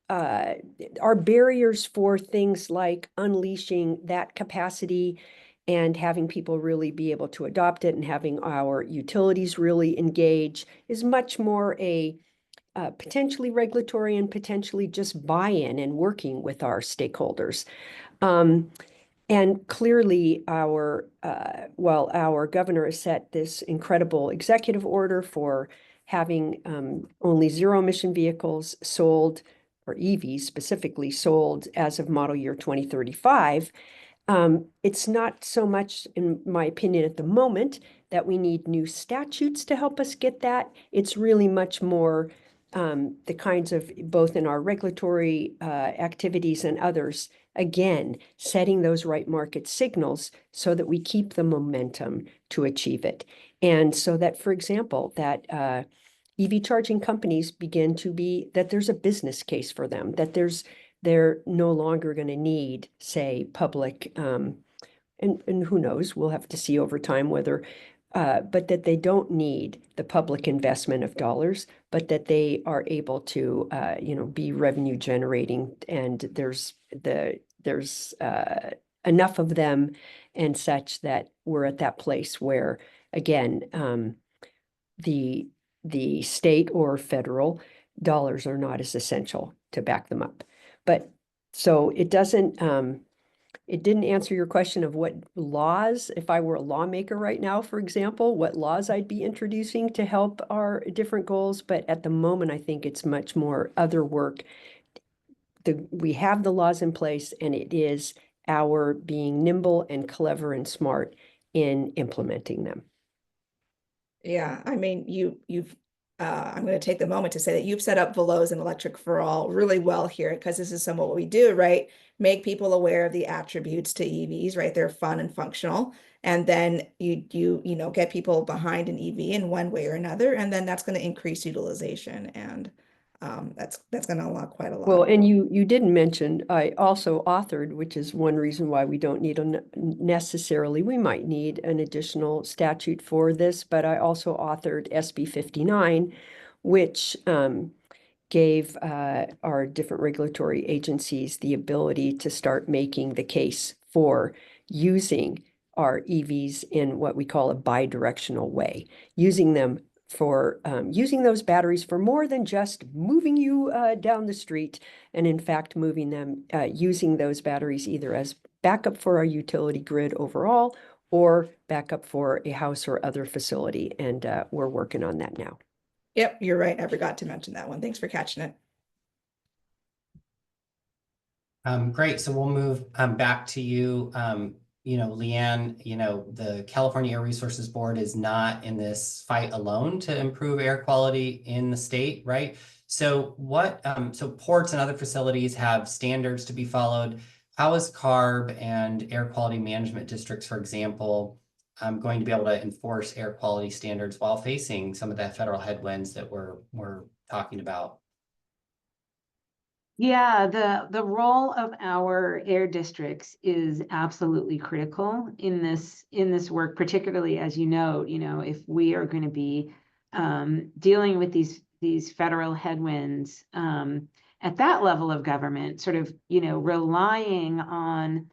S7: our barriers for things like unleashing that capacity and having people really be able to adopt it and having our utilities really engage is much more a potentially regulatory and potentially just buy-in and working with our stakeholders. And clearly our governor has set this incredible executive order for having only zero emission vehicles sold, or EVs specifically sold as of model year 2035. It's not so much, in my opinion, at the moment that we need new statutes to help us get that. It's really much more the kinds of, both in our regulatory activities and others, again, setting those right market signals so that we keep the momentum to achieve it. And so that, for example, that EV charging companies begin to be, that there's a business case for them, that they're no longer going to need, say, public, and who knows, we'll have to see over time whether, but that they don't need the public investment of dollars, but that they are able to, be revenue generating, and there's enough of them and such that we're at that place where, again, the state or federal dollars are not as essential to back them up. But so it doesn't, it didn't answer your question of what laws, if I were a lawmaker right now, for example, what laws I'd be introducing to help our different goals. But at the moment, I think it's much more other work. We have the laws in place, and it is our being nimble and clever and smart in implementing them.
S3: Yeah, I mean, I'm going to take the moment to say that you've set up Veloz and Electric for All really well here, because this is some of what we do, right? Make people aware of the attributes to EVs, right? They're fun and functional. And then you get people behind an EV in one way or another, and then that's going to increase utilization, and that's going to unlock quite a lot.
S7: Well, and you didn't mention, I also authored, which is one reason why we don't need necessarily, we might need an additional statute for this, but I also authored SB 59, which gave our different regulatory agencies the ability to start making the case for using our EVs in what we call a bi-directional way, using them for using those batteries for more than just moving you down the street, and in fact moving them, using those batteries either as backup for our utility grid overall or backup for a house or other facility. And we're working on that now.
S3: Yep, you're right. I forgot to mention that one. Thanks for catching it.
S1: Great. So we'll move back to you. Leanne, the California Air Resources Board is not in this fight alone to improve air quality in the state, right? So so ports and other facilities have standards to be followed. How is CARB and air quality management districts, for example, going to be able to enforce air quality standards while facing some of that federal headwinds that we're talking about?
S4: Yeah, the role of our air districts is absolutely critical in this work, particularly as you know, if we are going to be dealing with these federal headwinds at that level of government, sort of, relying on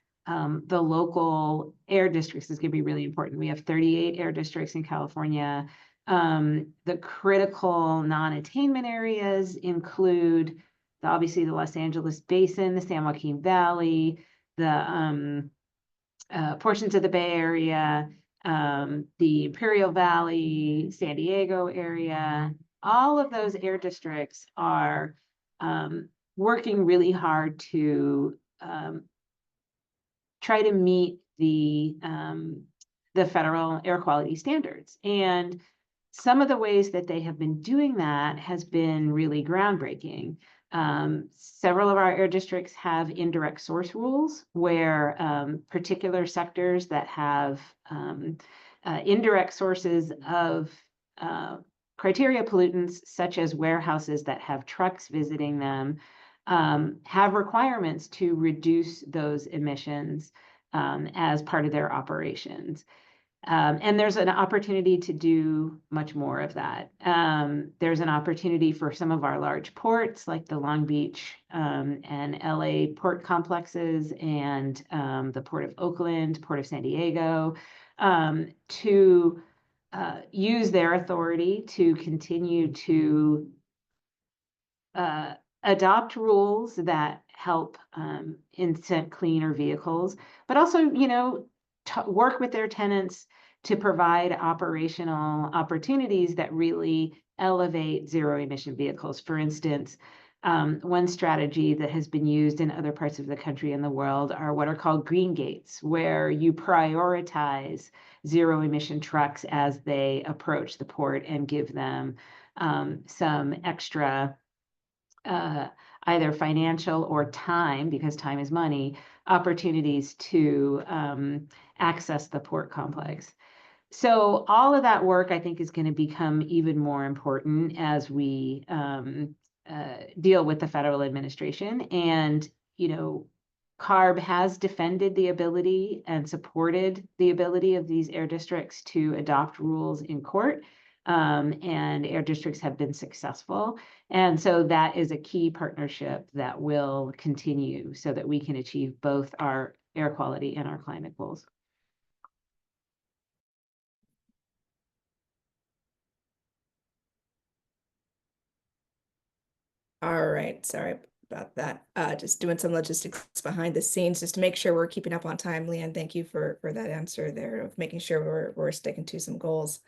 S4: the local air districts is going to be really important. We have 38 air districts in California. The critical non-attainment areas include obviously the Los Angeles Basin, the San Joaquin Valley, the portions of the Bay Area, the Imperial Valley, San Diego area. All of those air districts are working really hard to try to meet the federal air quality standards. And some of the ways that they have been doing that has been really groundbreaking. Several of our air districts have indirect source rules where particular sectors that have indirect sources of criteria pollutants, such as warehouses that have trucks visiting them, have requirements to reduce those emissions as part of their operations. And there's an opportunity to do much more of that. There's an opportunity for some of our large ports, like the Long Beach and LA port complexes and the Port of Oakland, Port of San Diego, to use their authority to continue to adopt rules that help incent cleaner vehicles, but also, work with their tenants to provide operational opportunities that really elevate zero emission vehicles. For instance, one strategy that has been used in other parts of the country and the world are what are called green gates, where you prioritize zero emission trucks as they approach the port and give them some extra either financial or time, because time is money, opportunities to access the port complex. So all of that work, I think, is going to become even more important as we deal with the federal administration. And, CARB has defended the ability and supported the ability of these air districts to adopt rules in court. And air districts have been successful. And so that is a key partnership that will continue so that we can achieve both our air quality and our climate goals.
S3: All right, sorry about that. Just doing some logistics behind the scenes just to make sure we're keeping up on time. Leanne, thank you for that answer there of making sure we're sticking to some goals.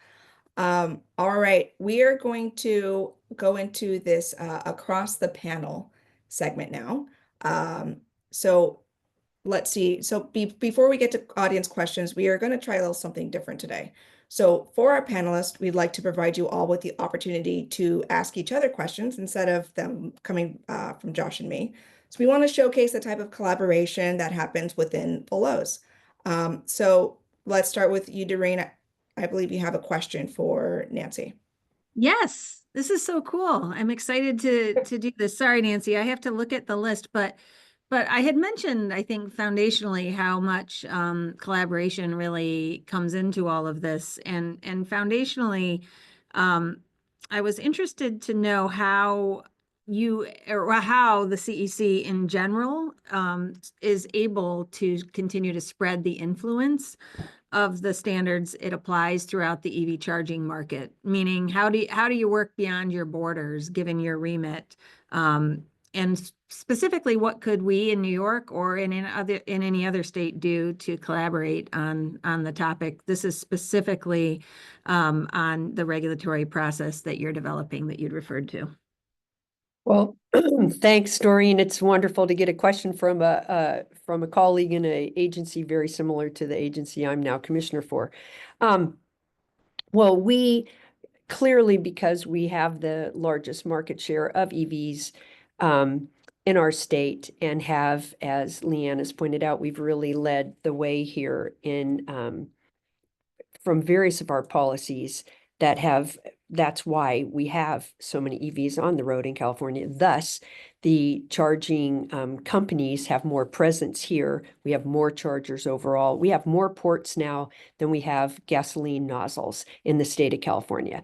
S3: All right, we are going to go into this across the panel segment now. So let's see. So before we get to audience questions, we are going to try a little something different today. So for our panelists, we'd like to provide you all with the opportunity to ask each other questions instead of them coming from Josh and me. So we want to showcase the type of collaboration that happens within Veloz. So let's start with you, Doreen. I believe you have a question for Nancy.
S6: Yes, this is so cool. I'm excited to do this. Sorry, Nancy, I have to look at the list, but I had mentioned, I think, foundationally how much collaboration really comes into all of this, and foundationally, I was interested to know how how the CEC in general is able to continue to spread the influence of the standards it applies throughout the EV charging market. Meaning, how do you work beyond your borders, given your remit? And specifically, what could we in New York or in any other state do to collaborate on the topic? This is specifically on the regulatory process that you're developing that you'd referred to.
S7: Well, thanks, Doreen. It's wonderful to get a question from a colleague in an agency very similar to the agency I'm now commissioner for. Well, we clearly, because we have the largest market share of EVs in our state and have, as Leanne has pointed out, we've really led the way here in from various of our policies that have, that's why we have so many EVs on the road in California. Thus, the charging companies have more presence here. We have more chargers overall. We have more ports now than we have gasoline nozzles in the state of California.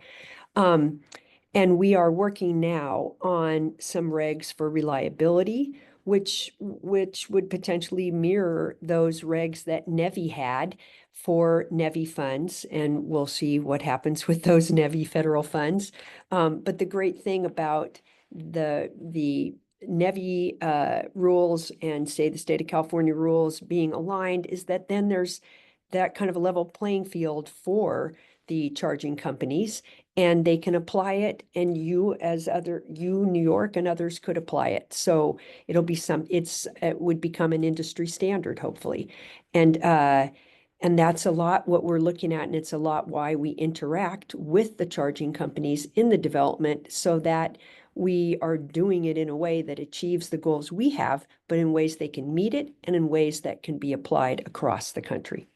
S7: And we are working now on some regs for reliability, which would potentially mirror those regs that NEVI had for NEVI funds, and we'll see what happens with those NEVI federal funds. But the great thing about the NEVI rules and say the state of California rules being aligned is that then there's that kind of a level playing field for the charging companies, and they can apply it, and you, New York and others could apply it. So it'll be it would become an industry standard, hopefully. And that's a lot what we're looking at, and it's a lot why we interact with the charging companies in the development so that we are doing it in a way that achieves the goals we have, but in ways they can meet it and in ways that can be applied across the country.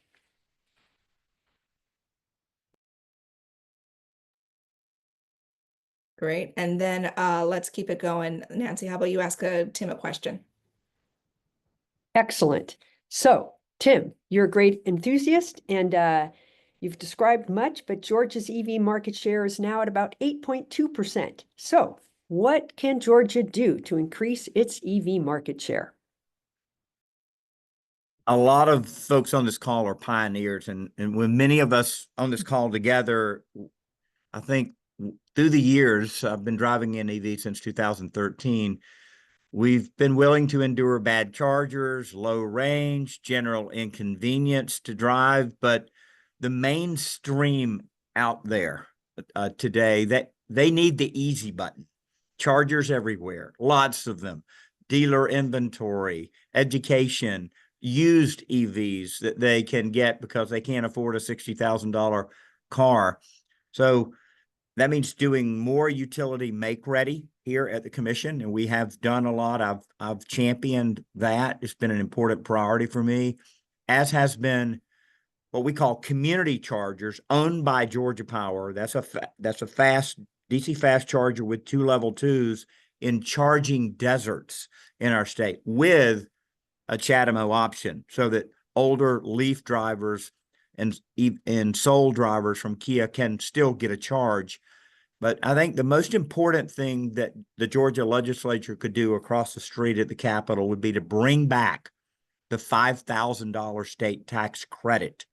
S3: Great. And then let's keep it going. Nancy, how about you ask Tim a question?
S7: Excellent. So, Tim, you're a great enthusiast, and you've described much, but Georgia's EV market share is now at about 8.2%. So, what can Georgia do to increase its EV market share?
S5: A lot of folks on this call are pioneers, and when many of us on this call together, I think through the years, I've been driving an EV since 2013. We've been willing to endure bad chargers, low range, general inconvenience to drive, but the mainstream out there today, that they need the easy button. Chargers everywhere, lots of them, dealer inventory, education, used EVs that they can get because they can't afford a $60,000 car. So that means doing more utility make ready here at the commission, and we have done a lot. I've championed that. It's been an important priority for me, as has been what we call community chargers owned by Georgia Power. That's a fast DC fast charger with 2 level 2s in charging deserts in our state with a CHAdeMO option, so that older Leaf drivers and Soul drivers from Kia can still get a charge. But I think the most important thing that the Georgia legislature could do across the street at the Capitol would be to bring back the $5,000 state tax credit.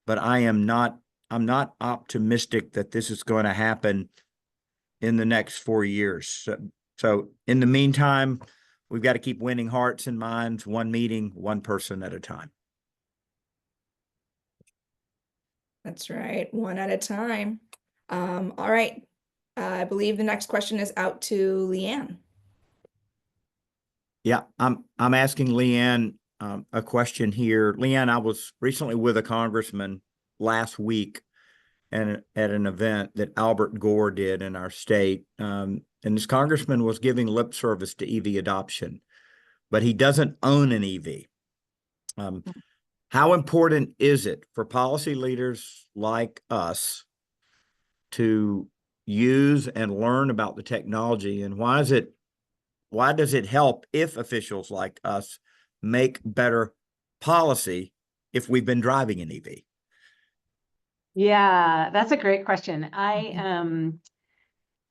S5: But I'm not optimistic that this is going to happen in the next 4 years. So in the meantime, we've got to keep winning hearts and minds, one meeting, one person at a time.
S3: That's right, one at a time. All right. I believe the next question is out to Leanne.
S5: Yeah, I'm asking Leanne a question here. Leanne, I was recently with a congressman last week and at an event that Albert Gore did in our state. And this congressman was giving lip service to EV adoption, but he doesn't own an EV. How important is it for policy leaders like us to use and learn about the technology, and why does it help if officials like us make better policy if we've been driving an EV?
S4: Yeah, that's a great question.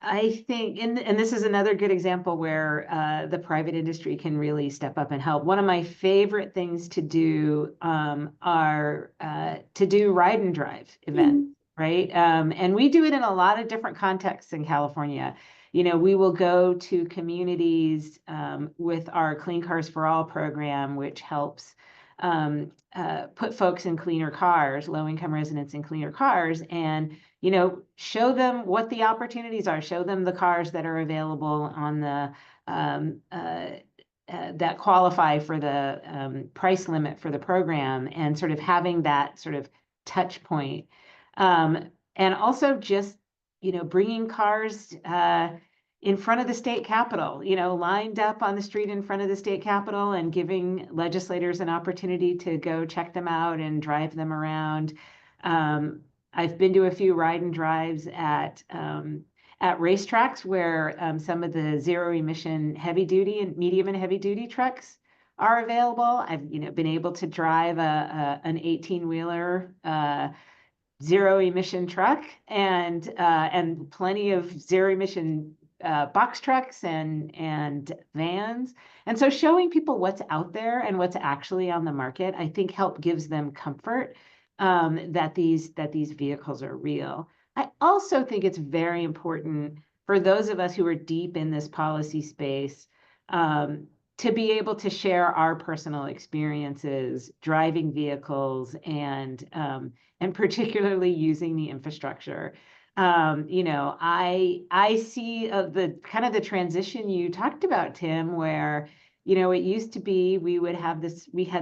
S4: I think, and this is another good example where the private industry can really step up and help. One of my favorite things to do are to do ride and drive events, right? And we do it in a lot of different contexts in California. You know, we will go to communities with our Clean Cars for All program, which helps put folks in cleaner cars, low-income residents in cleaner cars, and you know, show them what the opportunities are, show them the cars that are available on the that qualify for the price limit for the program, and sort of having that sort of touch point. And also just, you know, bringing cars in front of the state capitol, you know, lined up on the street in front of the state capitol, and giving legislators an opportunity to go check them out and drive them around. I've been to a few ride and drives at racetracks where some of the zero emission heavy duty and medium and heavy duty trucks are available. I've been able to drive an 18-wheeler zero emission truck and plenty of zero emission box trucks and vans. And so showing people what's out there and what's actually on the market, I think gives them comfort that these vehicles are real. I also think it's very important for those of us who are deep in this policy space to be able to share our personal experiences driving vehicles and particularly using the infrastructure. I see the kind of the transition you talked about, Tim, where it used to be we had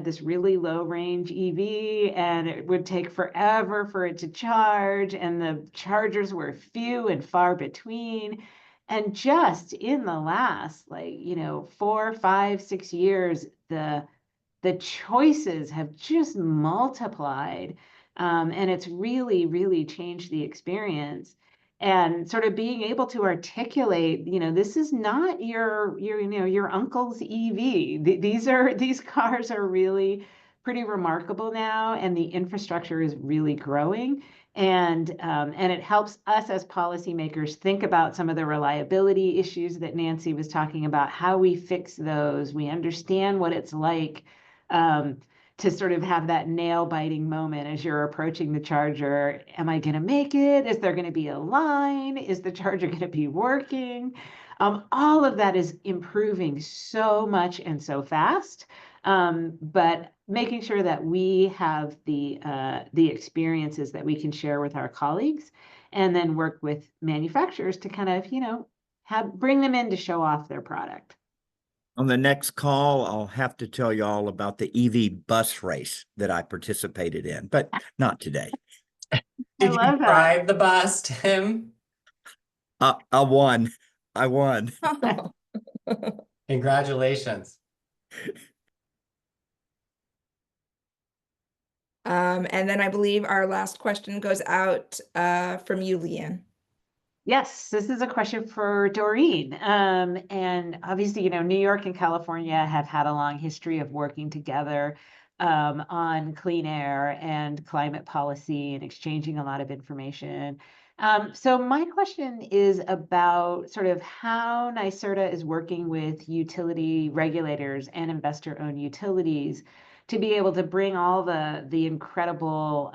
S4: this really low range EV and it would take forever for it to charge, and the chargers were few and far between. And just in the last 4, 5, 6 years, the choices have just multiplied. And it's really, really changed the experience. And sort of being able to articulate, this is not your uncle's EV. These cars are really pretty remarkable now, and the infrastructure is really growing. And it helps us as policymakers think about some of the reliability issues that Nancy was talking about, how we fix those. We understand what it's like to sort of have that nail-biting moment as you're approaching the charger. Am I going to make it? Is there going to be a line? Is the charger going to be working? All of that is improving so much and so fast. But making sure that we have the experiences that we can share with our colleagues, and then work with manufacturers to kind of, bring them in to show off their product.
S5: On the next call, I'll have to tell you all about the EV bus race that I participated in, but not today.
S1: Did you
S4: love that.
S1: drive the bus, Tim?
S5: I won. I won.
S1: Congratulations.
S3: And then I believe our last question goes out from you, Leanne.
S4: Yes, this is a question for Doreen. And obviously, New York and California have had a long history of working together on clean air and climate policy and exchanging a lot of information. So my question is about sort of how NYSERDA is working with utility regulators and investor-owned utilities to be able to bring all the incredible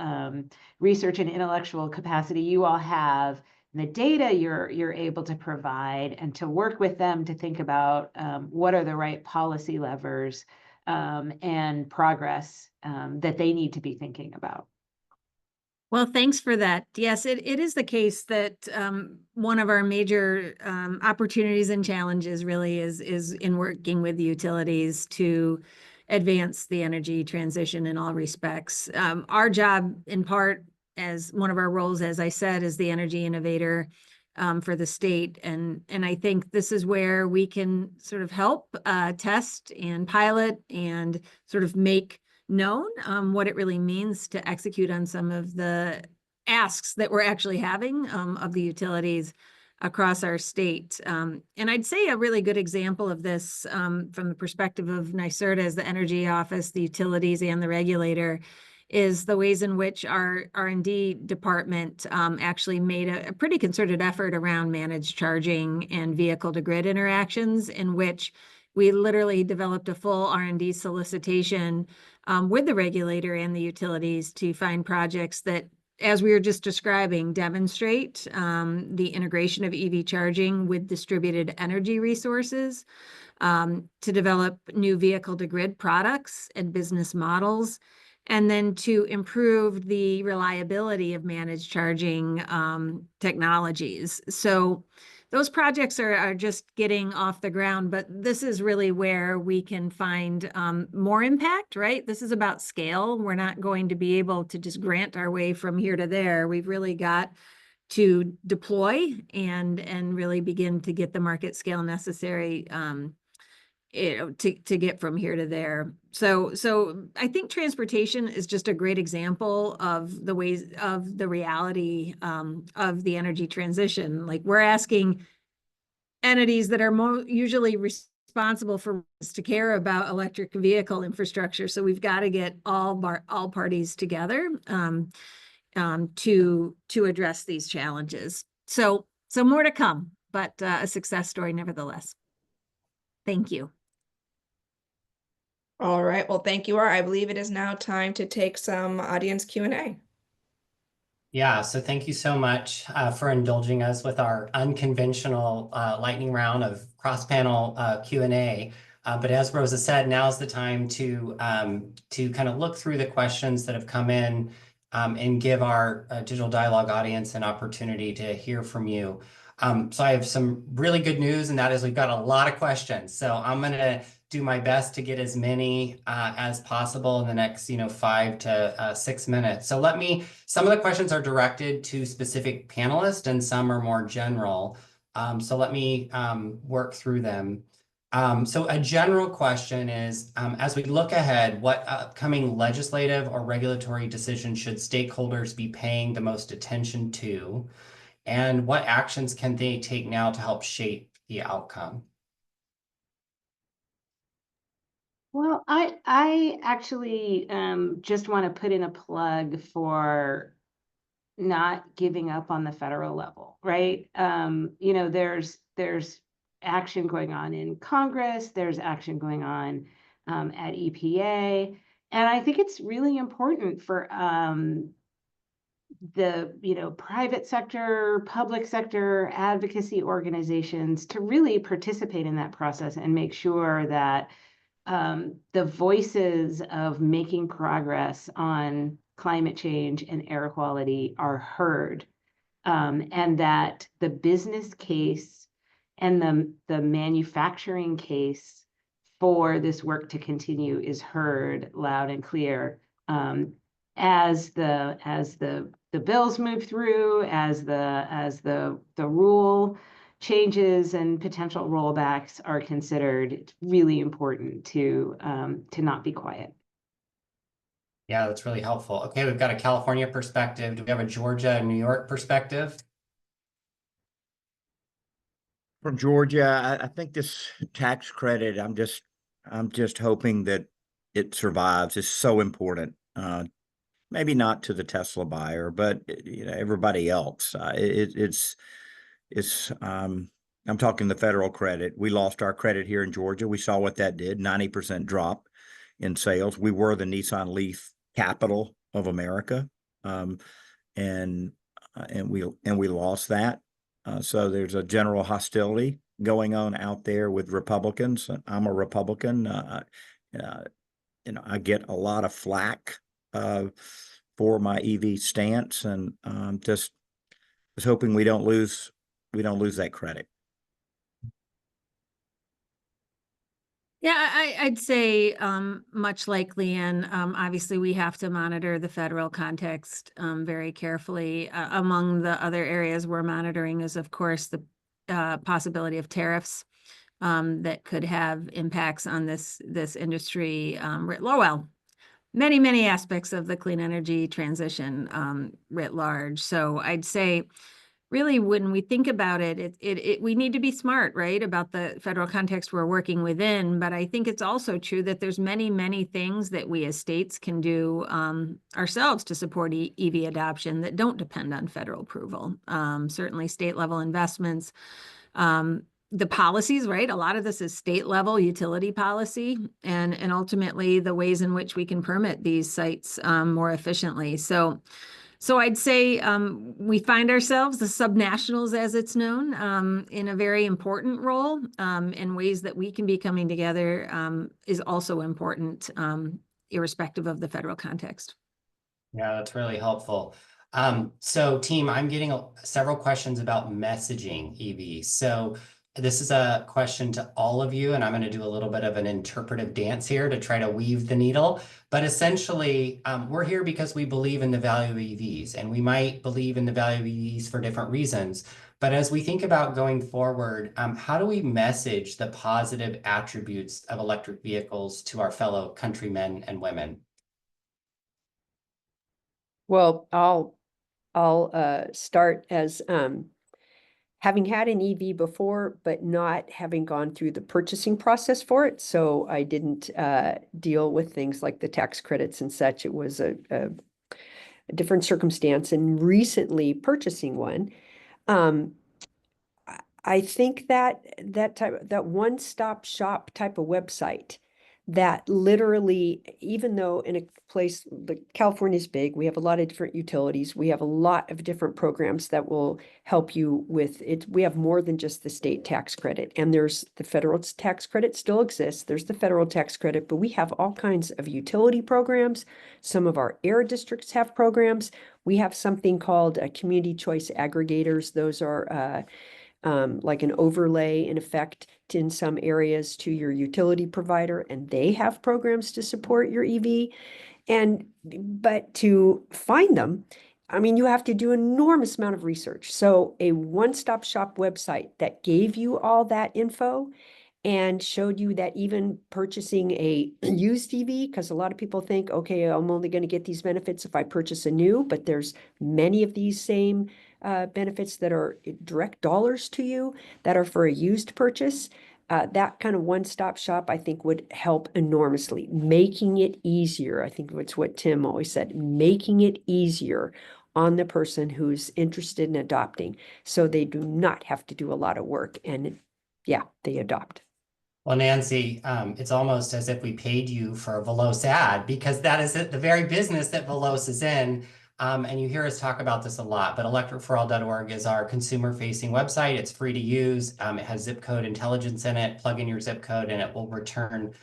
S4: research and intellectual capacity you all have, the data you're able to provide, and to work with them to think about what are the right policy levers and progress that they need to be thinking about.
S6: Well, thanks for that. Yes, it is the case that one of our major opportunities and challenges really is in working with the utilities to advance the energy transition in all respects. Our job, in part, as one of our roles, as I said, is the energy innovator for the state. And I think this is where we can sort of help test and pilot and sort of make known what it really means to execute on some of the asks that we're actually having of the utilities across our state. And I'd say a really good example of this from the perspective of NYSERDA as the energy office, the utilities, and the regulator is the ways in which our R&D department actually made a pretty concerted effort around managed charging and vehicle-to-grid interactions, in which we literally developed a full R&D solicitation with the regulator and the utilities to find projects that, as we were just describing, demonstrate the integration of EV charging with distributed energy resources, to develop new vehicle-to-grid products and business models, and then to improve the reliability of managed charging technologies. So those projects are just getting off the ground, but this is really where we can find more impact, right? This is about scale. We're not going to be able to just grant our way from here to there. We've really got to deploy and really begin to get the market scale necessary to get from here to there. So I think transportation is just a great example of the ways of the reality of the energy transition. Like, we're asking entities that are usually responsible for to care about electric vehicle infrastructure. So we've got to get all parties together to address these challenges. So more to come, but a success story nevertheless. Thank you.
S3: All right. Well, thank you. I believe it is now time to take some audience Q&A.
S1: Yeah, so thank you so much for indulging us with our unconventional lightning round of cross-panel Q&A. But as Rosa said, now's the time to kind of look through the questions that have come in and give our digital dialogue audience an opportunity to hear from you. So I have some really good news, and that is we've got a lot of questions. So I'm going to do my best to get as many as possible in the next 5 to 6 minutes. So some of the questions are directed to specific panelists and some are more general. So let me work through them. So a general question is, as we look ahead, what upcoming legislative or regulatory decisions should stakeholders be paying the most attention to? And what actions can they take now to help shape the outcome?
S4: Well, I actually just want to put in a plug for not giving up on the federal level, right? There's action going on in Congress, there's action going on at EPA, and I think it's really important for the private sector, public sector advocacy organizations to really participate in that process and make sure that the voices of making progress on climate change and air quality are heard, and that the business case and the manufacturing case for this work to continue is heard loud and clear, as the bills move through, as the rule changes and potential rollbacks are considered. It's really important to not be quiet.
S1: Yeah, that's really helpful. Okay, we've got a California perspective. Do we have a Georgia and New York perspective?
S5: From Georgia, I think this tax credit, I'm just hoping that it survives. It's so important. Maybe not to the Tesla buyer, but everybody else. I'm talking the federal credit. We lost our credit here in Georgia. We saw what that did, 90% drop in sales. We were the Nissan Leaf capital of America. And we lost that. So there's a general hostility going on out there with Republicans. I'm a Republican. I get a lot of flack for my EV stance, and just was hoping we don't lose that credit.
S6: Yeah, I'd say much like Leanne, obviously we have to monitor the federal context very carefully. Among the other areas we're monitoring is, of course, the possibility of tariffs that could have impacts on this industry well, many aspects of the clean energy transition writ large. So I'd say, really, when we think about it, we need to be smart, right, about the federal context we're working within. But I think it's also true that there's many things that we as states can do ourselves to support EV adoption that don't depend on federal approval. Certainly state level investments, the policies, right? A lot of this is state level utility policy, and ultimately the ways in which we can permit these sites more efficiently. So I'd say we find ourselves, the subnationals as it's known, in a very important role, in ways that we can be coming together is also important, irrespective of the federal context.
S1: Yeah, that's really helpful. So team, I'm getting several questions about messaging EVs. So this is a question to all of you, and I'm going to do a little bit of an interpretive dance here to try to weave the needle. But essentially, we're here because we believe in the value of EVs, and we might believe in the value of EVs for different reasons. But as we think about going forward, how do we message the positive attributes of electric vehicles to our fellow countrymen and women?
S7: Well, I'll start as having had an EV before, but not having gone through the purchasing process for it. So I didn't deal with things like the tax credits and such. It was a different circumstance. And recently purchasing one, I think that that one-stop shop type of website that literally, even though in a place like California is big, we have a lot of different utilities, we have a lot of different programs that will help you with it. We have more than just the state tax credit, and there's the federal tax credit still exists. There's the federal tax credit, but we have all kinds of utility programs. Some of our air districts have programs. We have something called community choice aggregators. Those are like an overlay in effect in some areas to your utility provider, and they have programs to support your EV. But to find them, I mean, you have to do an enormous amount of research. So a one-stop shop website that gave you all that info and showed you that even purchasing a used EV, because a lot of people think, okay, I'm only going to get these benefits if I purchase a new, but there's many of these same benefits that are direct dollars to you that are for a used purchase. That kind of one-stop shop, I think, would help enormously, making it easier. I think it's what Tim always said, making it easier on the person who's interested in adopting, so they do not have to do a lot of work, and yeah, they adopt.
S1: Well, Nancy, it's almost as if we paid you for a Veloce ad, because that is the very business that Veloce is in. And you hear us talk about this a lot, but electricforall.org is our consumer-facing website. It's free to use. It has zip code intelligence in it. Plug in your zip code and it will return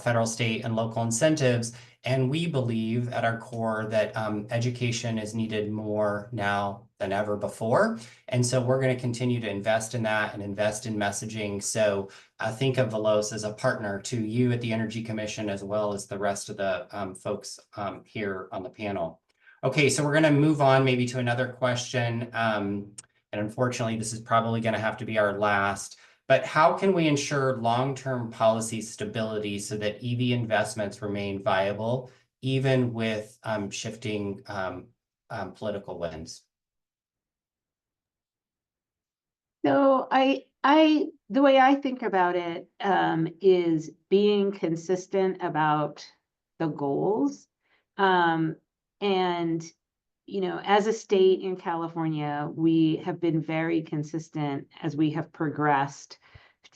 S1: federal, state, and local incentives. And we believe at our core that education is needed more now than ever before. And so we're going to continue to invest in that and invest in messaging. So think of Veloce as a partner to you at the Energy Commission, as well as the rest of the folks here on the panel. Okay, so we're going to move on maybe to another question. And unfortunately, this is probably going to have to be our last. But how can we ensure long-term policy stability so that EV investments remain viable, even with shifting political winds?
S4: So the way I think about it is being consistent about the goals. And, you know, as a state in California, we have been very consistent as we have progressed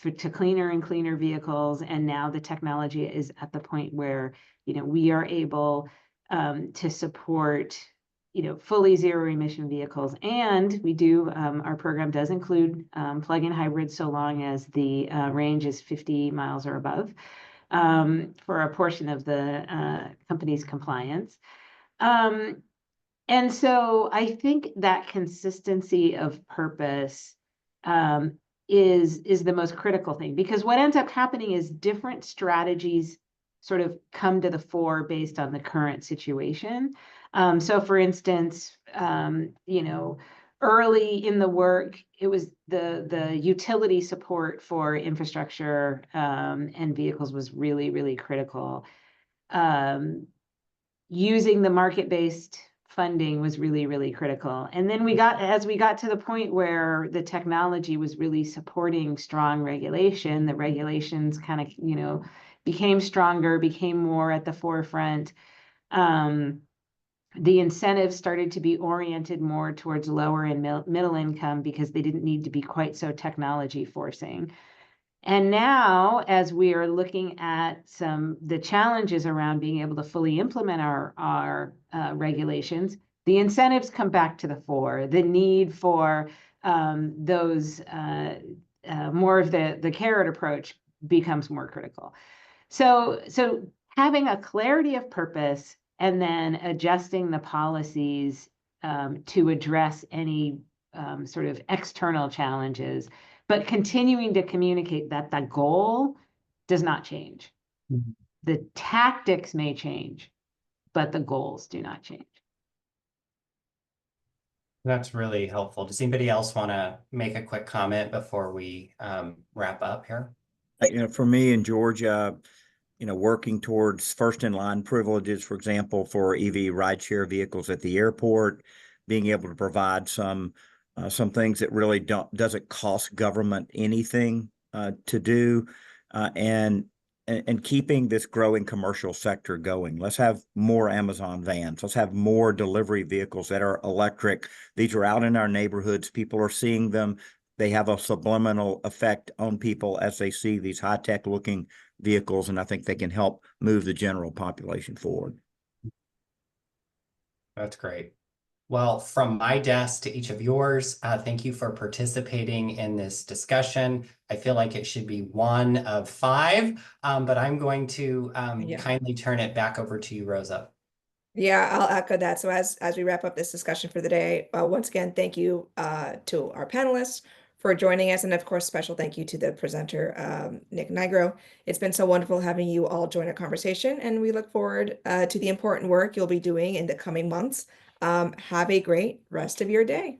S4: to cleaner and cleaner vehicles. And now the technology is at the point where, you know, we are able to support, you know, fully zero emission vehicles. And we do, our program does include plug-in hybrids so long as the range is 50 miles or above for a portion of the company's compliance. And so I think that consistency of purpose is the most critical thing, because what ends up happening is different strategies sort of come to the fore based on the current situation. So for instance, you know, early in the work, it was the utility support for infrastructure and vehicles was really, really critical. Using the market-based funding was really, really critical. And then as we got to the point where the technology was really supporting strong regulation, the regulations kind of, you know, became stronger, became more at the forefront. The incentives started to be oriented more towards lower and middle income because they didn't need to be quite so technology forcing. And now, as we are looking at the challenges around being able to fully implement our regulations, the incentives come back to the fore. The need for those more of the carrot approach becomes more critical. So having a clarity of purpose and then adjusting the policies to address any sort of external challenges, but continuing to communicate that the goal does not change.
S1: Mhm.
S4: The tactics may change, but the goals do not change.
S1: That's really helpful. Does anybody else want to make a quick comment before we wrap up here?
S5: For me in Georgia, working towards first in line privileges, for example, for EV rideshare vehicles at the airport, being able to provide some things that really doesn't cost government anything to do, and keeping this growing commercial sector going. Let's have more Amazon vans. Let's have more delivery vehicles that are electric. These are out in our neighborhoods. People are seeing them. They have a subliminal effect on people as they see these high-tech looking vehicles, and I think they can help move the general population forward.
S1: That's great. Well, from my desk to each of yours, thank you for participating in this discussion. I feel like it should be 1 of 5, but I'm going to
S3: Yeah.
S1: kindly turn it back over to you, Rosa.
S3: Yeah, I'll echo that. So as we wrap up this discussion for the day, once again, thank you to our panelists for joining us, and of course, special thank you to the presenter, Nick Nigro. It's been so wonderful having you all join our conversation, and we look forward to the important work you'll be doing in the coming months. Have a great rest of your day.